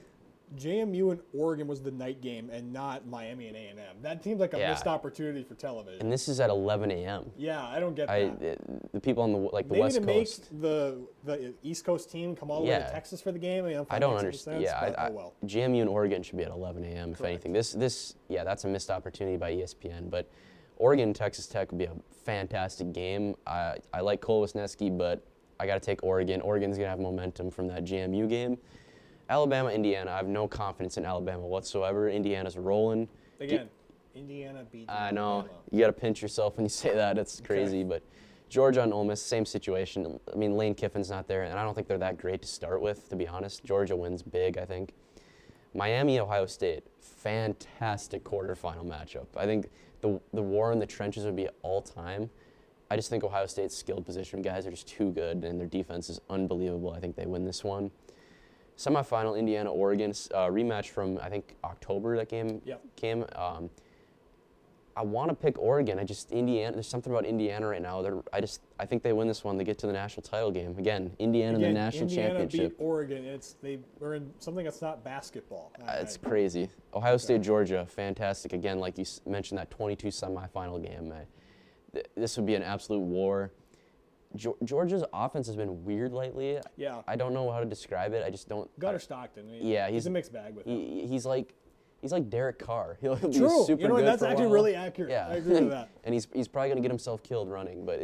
JMU and Oregon was the night game and not Miami and A&M. That seems like a missed opportunity for television. And this is at 11 a.m. Yeah, I don't get that. The people on the the Maybe West to Coast. make the East Coast team come all the way to Texas for the game. I mean, I don't understand. Sense, well. JMU and Oregon should be at 11 a.m. if anything. This that's a missed opportunity by ESPN. But Oregon and Texas Tech would be a fantastic game. I like Cole Wisniewski, but I got to take Oregon. Oregon's gonna have momentum from that JMU game. Alabama, Indiana. I have no confidence in Alabama whatsoever. Indiana's rolling. Again, Indiana beat I know. Alabama. You got to pinch yourself when you say that. It's crazy. But Georgia and Ole Miss, same situation. I mean, Lane Kiffin's not there, and I don't think they're that great to start with, to be honest. Georgia wins big, I think. Miami, Ohio State, fantastic quarterfinal matchup. I think the war in the trenches would be all time. I just think Ohio State's skilled position guys are just too good, and their defense is unbelievable. I think they win this one. Semifinal, Indiana, Oregon, rematch from, I think, October that game came. I want to pick Oregon. Indiana, there's something about Indiana right now. I think they win this one. They get to the national title game. Again, Indiana in the national championship. Indiana beat Oregon. They were in something that's not basketball. It's crazy. Ohio State, Georgia, fantastic. Again, like you mentioned, that 22 semifinal game. This would be an absolute war. Georgia's offense has been weird lately. Yeah. I don't know how to describe it. I just don't. Gunnar Stockton. He's a mixed bag with him. He's like Derek Carr. He'll be True. super you know, good that's for a actually while. really accurate. Yeah. I agree with that. And he's probably going to get himself killed running. But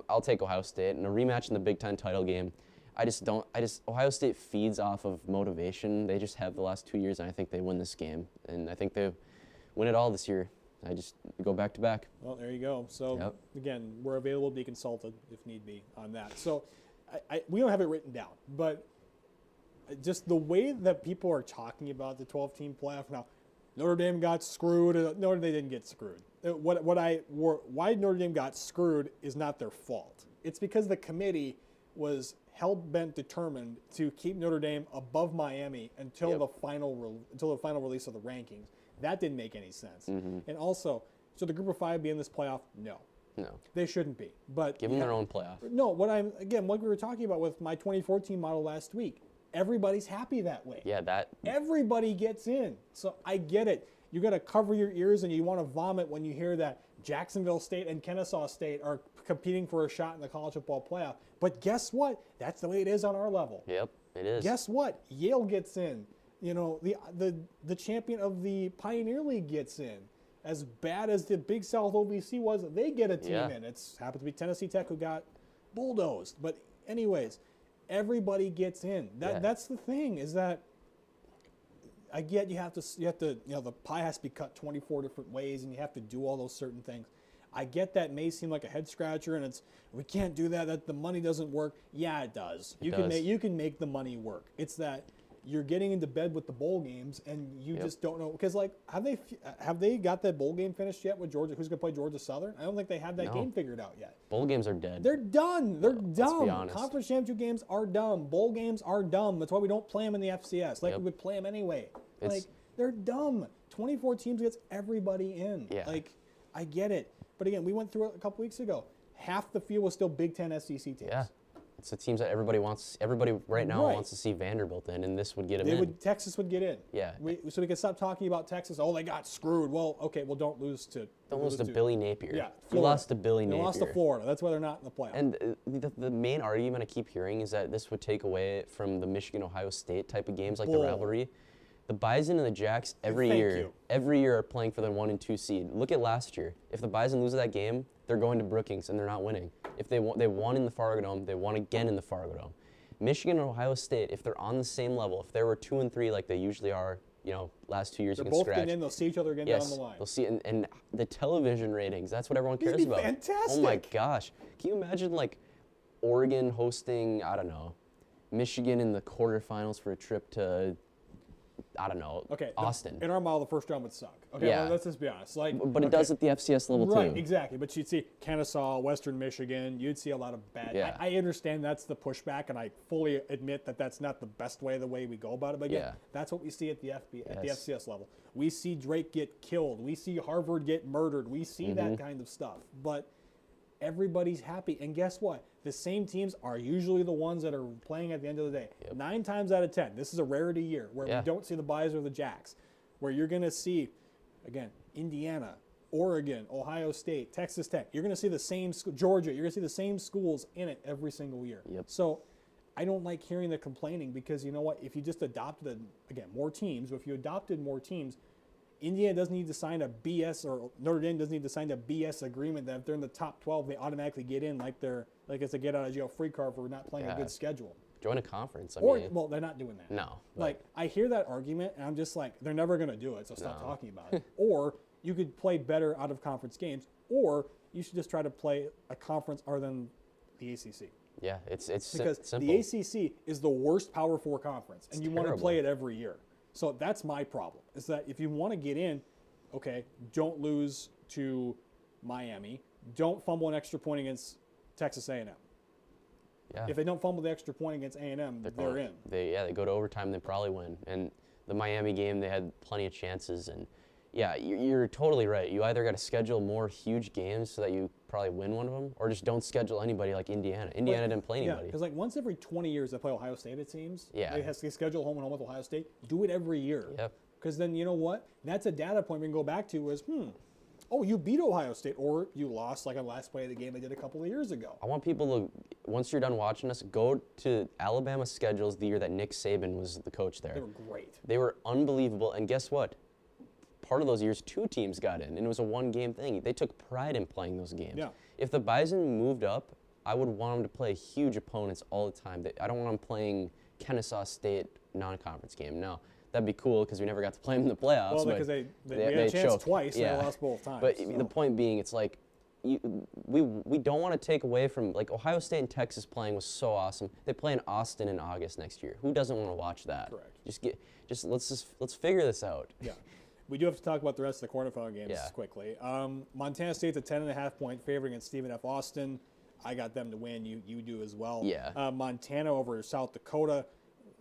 I'll take Ohio State. And a rematch in the Big Ten title game. Ohio State feeds off of motivation. They just have the last 2 years, and I think they win this game. And I think they win it all this year. I just go back to back. Well, there you go. So, again, we're available to be consulted if need be on that. So, we don't have it written down, but just the way that people are talking about the 12-team playoff now, Notre Dame got screwed. No, they didn't get screwed. Why Notre Dame got screwed is not their fault. It's because the committee was hell-bent determined to keep Notre Dame above Miami until the final release of the rankings. That didn't make any sense. Mm-hmm. And also, so the group of five be in this playoff? No. They shouldn't be. But give them their own playoff. No, what we were talking about with my 2014 model last week, everybody's happy that way. Yeah, everybody gets in. So I get it. You got to cover your ears and you want to vomit when you hear that Jacksonville State and Kennesaw State are competing for a shot in the college football playoff. But guess what? That's the way it is on our level. Yep, it is. Guess what? Yale gets in. You know, the champion of the Pioneer League gets in. As bad as the Big South OVC was, they get a team in. It happens to be Tennessee Tech who got bulldozed. But anyways, everybody gets in. That's the thing, is that I get you have to the pie has to be cut 24 different ways and you have to do all those certain things. I get that may seem like a head scratcher and we can't do that the money doesn't work. Yeah, it does. You can make the money work. It's that you're getting into bed with the bowl games, and you just don't know, because have they got that bowl game finished yet with Georgia? Who's going to play Georgia Southern? I don't think they have that game figured out yet. Bowl games are dead. They're done. They're dumb. Let's be honest. Conference championship games are dumb. Bowl games are dumb. That's why we don't play them in the FCS. We would play them anyway. They're dumb. 24 teams gets everybody in. Yeah. I get it. But again, we went through it a couple weeks ago. Half the field was still Big Ten SEC teams. Yeah. It's the teams that everybody right now wants to see Vanderbilt in, and this would get them in. Texas would get in. Yeah. So we can stop talking about Texas. Oh, they got screwed. Well, okay, don't lose to Billy Napier. Yeah, you lost to Billy Napier. They lost to Florida. That's why they're not in the playoff. And the main argument I keep hearing is that this would take away from the Michigan-Ohio State type of games, like the rivalry. The Bison and the Jacks every year are playing for the 1 and 2 seed. Look at last year. If the Bison lose that game, they're going to Brookings and they're not winning. If they won in the Fargo Dome, they won again in the Fargo Dome. Michigan and Ohio State, if they're on the same level, if they were 2 and 3 like they usually are, last 2 years they're you can both scratch. getting in. They'll see each other again down the line. They'll see, and the television ratings. That's what everyone cares about. Fantastic. Oh my gosh! Can you imagine Oregon hosting Michigan in the quarterfinals for a trip to Austin? In our model, the first round would suck. Okay, well, let's just be honest. But it does at the FCS level too. Right, exactly. But you'd see Kennesaw, Western Michigan. You'd see a lot of bad. Yeah. I understand that's the pushback, and I fully admit that that's not the best way, the way we go about it. But again, that's what we see at the FCS level. We see Drake get killed. We see Harvard get murdered. We see that kind of stuff. But everybody's happy. And guess what? The same teams are usually the ones that are playing at the end of the day. 9 times out of 10, this is a rarity year where we don't see the Bison or the Jacks, where you're going to see, again, Indiana, Oregon, Ohio State, Texas Tech. You're going to see the same Georgia. You're going to see the same schools in it every single year. So I don't like hearing the complaining because you know what? If you just adopted, more teams, if you adopted more teams, Indiana doesn't need to sign a BS, or Notre Dame doesn't need to sign a BS agreement that if they're in the top 12, they automatically get in like it's a get out of jail free card for not playing a good schedule. Join a conference. Well, they're not doing that. No. Like, I hear that argument, and I'm just like, they're never going to do it, so stop talking about it. Or you could play better out of conference games, or you should just try to play a conference other than the ACC. Yeah, it's because simple. the ACC is the worst Power 4 conference, and you want to play it every year. So that's my problem, is that if you want to get in, okay, don't lose to Miami. Don't fumble an extra point against Texas A&M. Yeah. If they don't fumble the extra point against A&M, they're in. They go to overtime, they probably win. And the Miami game, they had plenty of chances. And yeah, you're totally right. You either got to schedule more huge games so that you probably win one of them, or just don't schedule anybody like Indiana. Indiana didn't play anybody. Yeah, because like once every 20 years they play Ohio State, it seems. Yeah. They schedule home and home with Ohio State. Do it every year. Yep. Because then you know what? That's a data point we can go back to is, oh, you beat Ohio State, or you lost like a last play of the game they did a couple of years ago. I want people to, once you're done watching us, go to Alabama schedules the year that Nick Saban was the coach there. They were great. They were unbelievable. And guess what? Part of those years, 2 teams got in, and it was a one-game thing. They took pride in playing those games. Yeah. If the Bison moved up, I would want them to play huge opponents all the time. I don't want them playing Kennesaw State non-conference game. No, that'd be cool because we never got to play them in the playoffs. Well, because they had a chance twice, and they lost both times. But the point being, it's like we don't want to take away from, like, Ohio State and Texas playing was so awesome. They play in Austin in August next year. Who doesn't want to watch that? Correct. Let's figure this out. Yeah. We do have to talk about the rest of the quarterfinal games quickly. Montana State's a 10.5-point favorite against Stephen F. Austin. I got them to win. You do as well. Yeah. Montana over South Dakota.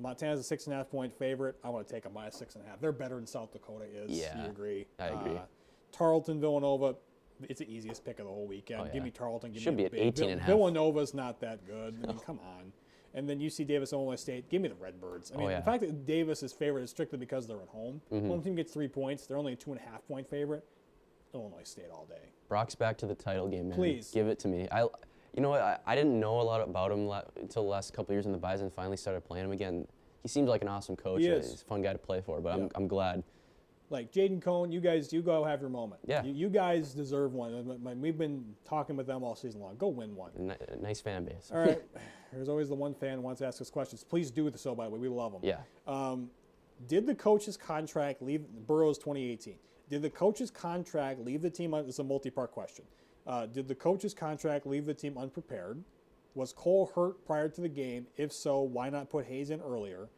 Montana's a 6.5-point favorite. I want to take a minus 6.5. They're better than South Dakota is. Yeah. You agree? I agree. Tarleton, Villanova. It's the easiest pick of the whole weekend. Oh, yeah. Give me Tarleton. Should be at 18.5. Villanova's not that good. I mean, come on. And then UC Davis, Illinois State. Give me the Redbirds. I mean, the fact that Davis is favored is strictly because they're at home. One team gets 3 points. They're only a 2.5-point favorite. Illinois State all day. Brock's back to the title game, man. Please. Give it to me. You know what? I didn't know a lot about him until the last couple of years when the Bison finally started playing him again. He seems like an awesome coach. He is. He's a fun guy to play for, but I'm glad. Like Jaden Cohn, you go have your moment. Yeah. You guys deserve one. We've been talking with them all season long. Go win one. Nice fan base. All right. There's always the one fan who wants to ask us questions. Please do so, by the way. We love them. Yeah. Did the coach's contract leave Burrow's 2018? Did the coach's contract leave the team? It's a multi-part question. Did the coach's contract leave the team unprepared? Was Cole hurt prior to the game? If so, why not put Hayes in earlier?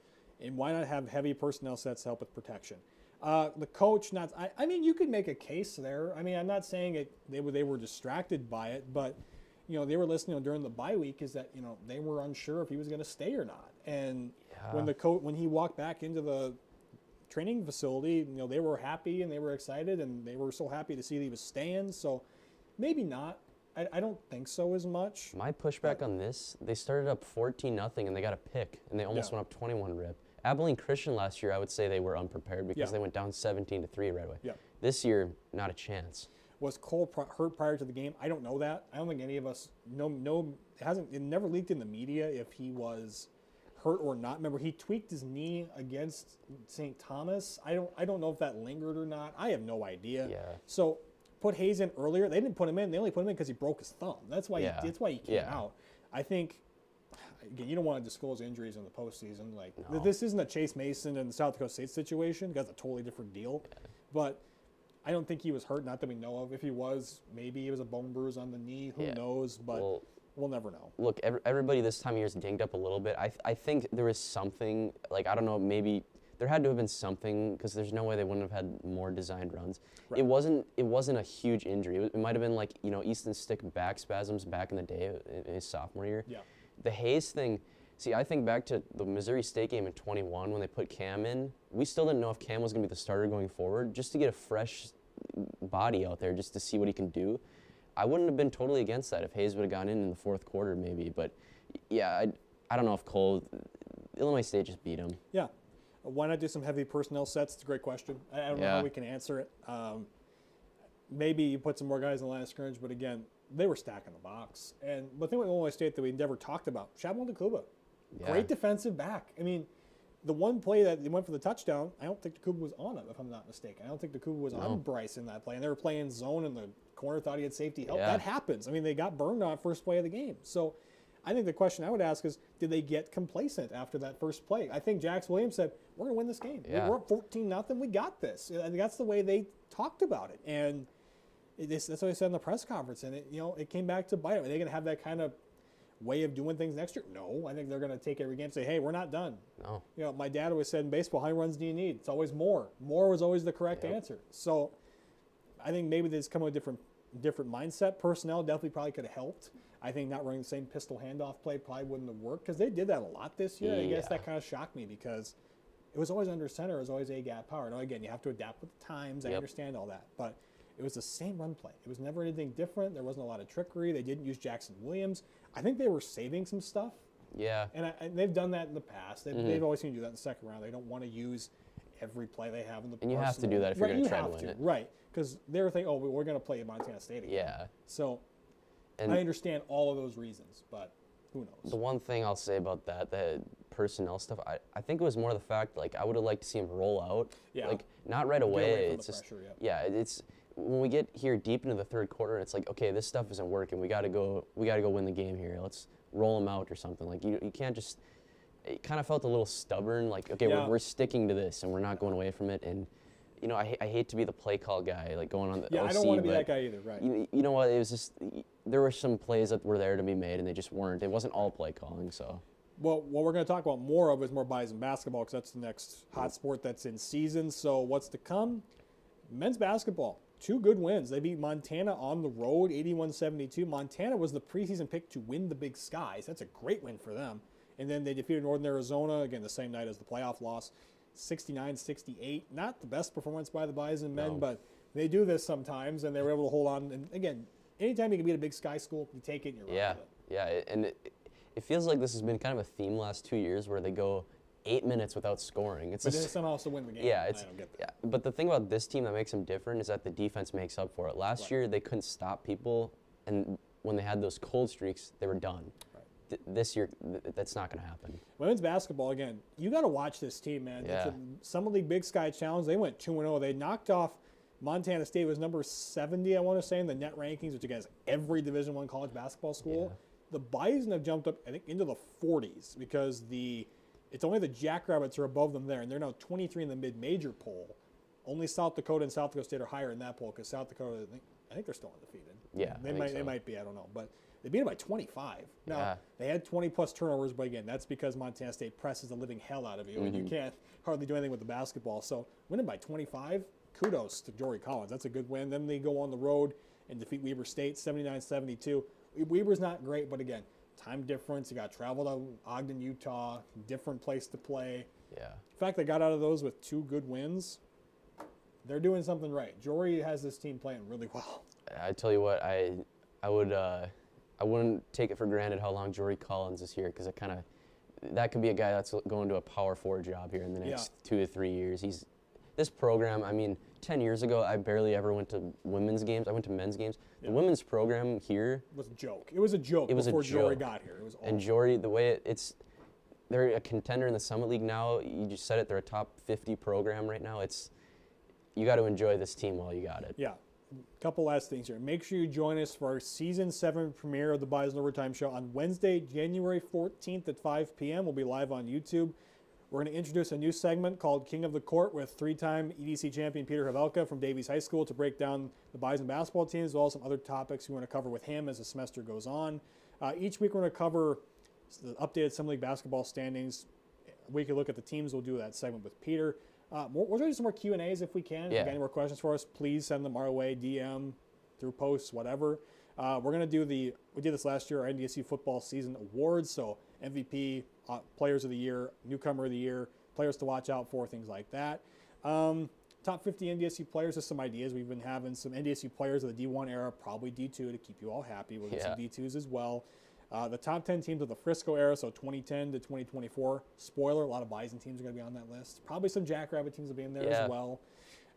And why not have heavy personnel sets help with protection? The coach, I mean, you could make a case there. I mean, I'm not saying they were distracted by it, but, you know, they were listening during the bye week is that, you know, they were unsure if he was going to stay or not. And when he walked back into the training facility, you know, they were happy and they were excited and they were so happy to see that he was staying. So maybe not. I don't think so as much. My pushback on this, they started up 14-0 and they got a pick and they almost went up 21-rip. Abilene Christian last year, I would say they were unprepared because they went down 17-3 right away. This year, not a chance. Was Cole hurt prior to the game? I don't know that. I don't think any of us know. It never leaked in the media if he was hurt or not. Remember, he tweaked his knee against St. Thomas. I don't know if that lingered or not. I have no idea. Yeah. So put Hayes in earlier. They didn't put him in. They only put him in because he broke his thumb. That's why. That's why he came out. I think. Again, you don't want to disclose injuries in the postseason. Like this isn't a Chase Mason and the South Dakota State situation. That's a totally different deal. But I don't think he was hurt. Not that we know of. If he was, maybe it was a bone bruise on the knee. Who knows? But we'll never know. Look, everybody this time of year is dinged up a little bit. I think there was something. Like, I don't know. Maybe there had to have been something because there's no way they wouldn't have had more designed runs. Right. It wasn't a huge injury. It might have been like, you know, Easton Stick back spasms back in the day in his sophomore year. Yeah. The Hayes thing, see, I think back to the Missouri State game in 21 when they put Cam in. We still didn't know if Cam was going to be the starter going forward, just to get a fresh body out there, just to see what he can do. I wouldn't have been totally against that if Hayes would have gone in the fourth quarter maybe. But, yeah, I don't know if Illinois State just beat him. Yeah. Why not do some heavy personnel sets? It's a great question. I don't know how we can answer it. Maybe you put some more guys in the line of scrimmage, but again, they were stacking the box. And the thing with Illinois State that we never talked about, Shabon Takuba, great defensive back. I mean, the one play that they went for the touchdown, I don't think Takuba was on him, if I'm not mistaken. I don't think Takuba was on Bryce in that play. And they were playing zone, and the corner thought he had safety help. That happens. I mean, they got burned on it first play of the game. So I think the question I would ask is, did they get complacent after that first play? I think Jax Williams said, we're going to win this game. Yeah. We're up 14-0. We got this. And that's the way they talked about it. And that's what I said in the press conference. And, it came back to bite them. Are they going to have that kind of way of doing things next year? No. I think they're going to take every game and say, hey, we're not done. No. My dad always said in baseball, how many runs do you need? It's always more. More was always the correct answer. So I think maybe they just come with a different mindset. Personnel definitely probably could have helped. I think not running the same pistol handoff play probably wouldn't have worked because they did that a lot this year. I guess that kind of shocked me because it was always under center. It was always A-gap power. Now, again, you have to adapt with the times. I understand all that. But it was the same run play. It was never anything different. There wasn't a lot of trickery. They didn't use Jackson Williams. I think they were saving some stuff. Yeah. And they've done that in the past. They've always seen to do that in the second round. They don't want to use every play they have in the And you have to do that if you're going to try to win it. Right. Because they were thinking, we're going to play Montana State again. Yeah. So and I understand all of those reasons, but who knows? The one thing I'll say about that personnel stuff, I think it was more the fact, I would have liked to see him roll out. Yeah. Not right away. Get away from it's the just, pressure, it's when we get here deep into the third quarter, it's like, okay, this stuff isn't working. We got to go win the game here. Let's roll them out or something. You can't just. It kind of felt a little stubborn. Okay, we're sticking to this and we're not going away from it. And I hate to be the play call guy, going on the OC, I don't want to be that guy either, right? You know what? It was just there were some plays that were there to be made and they just weren't. It wasn't all play calling, so. Well, what we're going to talk about more of is more Bison basketball because that's the next hot sport that's in season. So what's to come? Men's basketball, 2 good wins. They beat Montana on the road, 81-72. Montana was the preseason pick to win the Big Skies. That's a great win for them. And then they defeated Northern Arizona, again, the same night as the playoff loss, 69-68. Not the best performance by the Bison men, but they do this sometimes, and they were able to hold on. And again, anytime you can beat a Big Sky school, you take it and you're right with it. Yeah, and it feels like this has been kind of a theme last 2 years where they go 8 minutes without scoring. But then somehow still win the game. Yeah, I don't get that. But the thing about this team that makes them different is that the defense makes up for it. Last year, they couldn't stop people, and when they had those cold streaks, they were done. This year, that's not going to happen. Women's basketball, again, you got to watch this team, man. Yeah. Summer League Big Sky Challenge, they went 2-0. They knocked off Montana State, was number 70, I want to say, in the net rankings, which again is every Division I college basketball school. Yeah. The Bison have jumped up, I think, into the 40s because it's only the Jackrabbits are above them there, and they're now 23 in the mid-major poll. Only South Dakota and South Dakota State are higher in that poll because South Dakota, I think they're still undefeated. Yeah, they might be, I don't know, but they beat them by 25. Now, they had 20-plus turnovers, but again, that's because Montana State presses the living hell out of you, and you can't hardly do anything with the basketball. So winning by 25, kudos to Jory Collins. That's a good win. Then they go on the road and defeat Weber State 79-72. Weber's not great, but again, time difference. You got to travel to Ogden, Utah, different place to play. Yeah. The fact they got out of those with 2 good wins, they're doing something right. Jory has this team playing really well. I tell you what, I wouldn't take it for granted how long Jory Collins is here because that could be a guy that's going to a Power 4 job here in the next 2 to 3 years. This program, 10 years ago, I barely ever went to women's games. I went to men's games. The women's program here was a joke. It was a joke before Jory got here. It was awful. And Jory, the way they're a contender in the Summit League now. You just said it. They're a top 50 program right now. You got to enjoy this team while you got it. Yeah. A couple last things here. Make sure you join us for our Season 7 premiere of the Bison Overtime Show on Wednesday, January 14th at 5 p.m. We'll be live on YouTube. We're going to introduce a new segment called King of the Court with 3-time EDC champion Peter Havelka from Davies High School to break down the Bison basketball team as well as some other topics we want to cover with him as the semester goes on. Each week we're going to cover the updated Summit League basketball standings. We can look at the teams. We'll do that segment with Peter. We'll do some more Q&As if we can. If you got any more questions for us, please send them our way, DM, through posts, whatever. We're going to do we did this last year, our NDSU football season awards. So MVP, Players of the Year, Newcomer of the Year, players to watch out for, things like that. top 50 NDSU players, just some ideas. We've been having some NDSU players of the D1 era, probably D2 to keep you all happy. We'll get some D2s as well. The top 10 teams of the Frisco era, so 2010 to 2024. Spoiler, a lot of Bison teams are going to be on that list. Probably some Jackrabbit teams will be in there as well.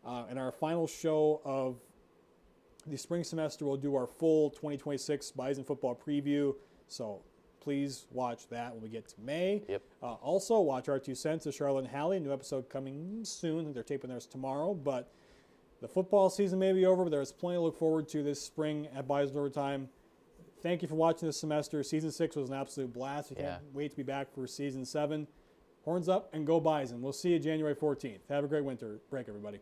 And our final show of the spring semester, we'll do our full 2026 Bison football preview. So please watch that when we get to May. Yep. Also, watch our 2 cents of Charlotte and Hallie. New episode coming soon. I think they're taping theirs tomorrow. But the football season may be over, but there's plenty to look forward to this spring at Bison Overtime. Thank you for watching this semester. Season 6 was an absolute blast. We can't wait to be back for Season 7. Horns up and go Bison. We'll see you January 14th. Have a great winter break, everybody.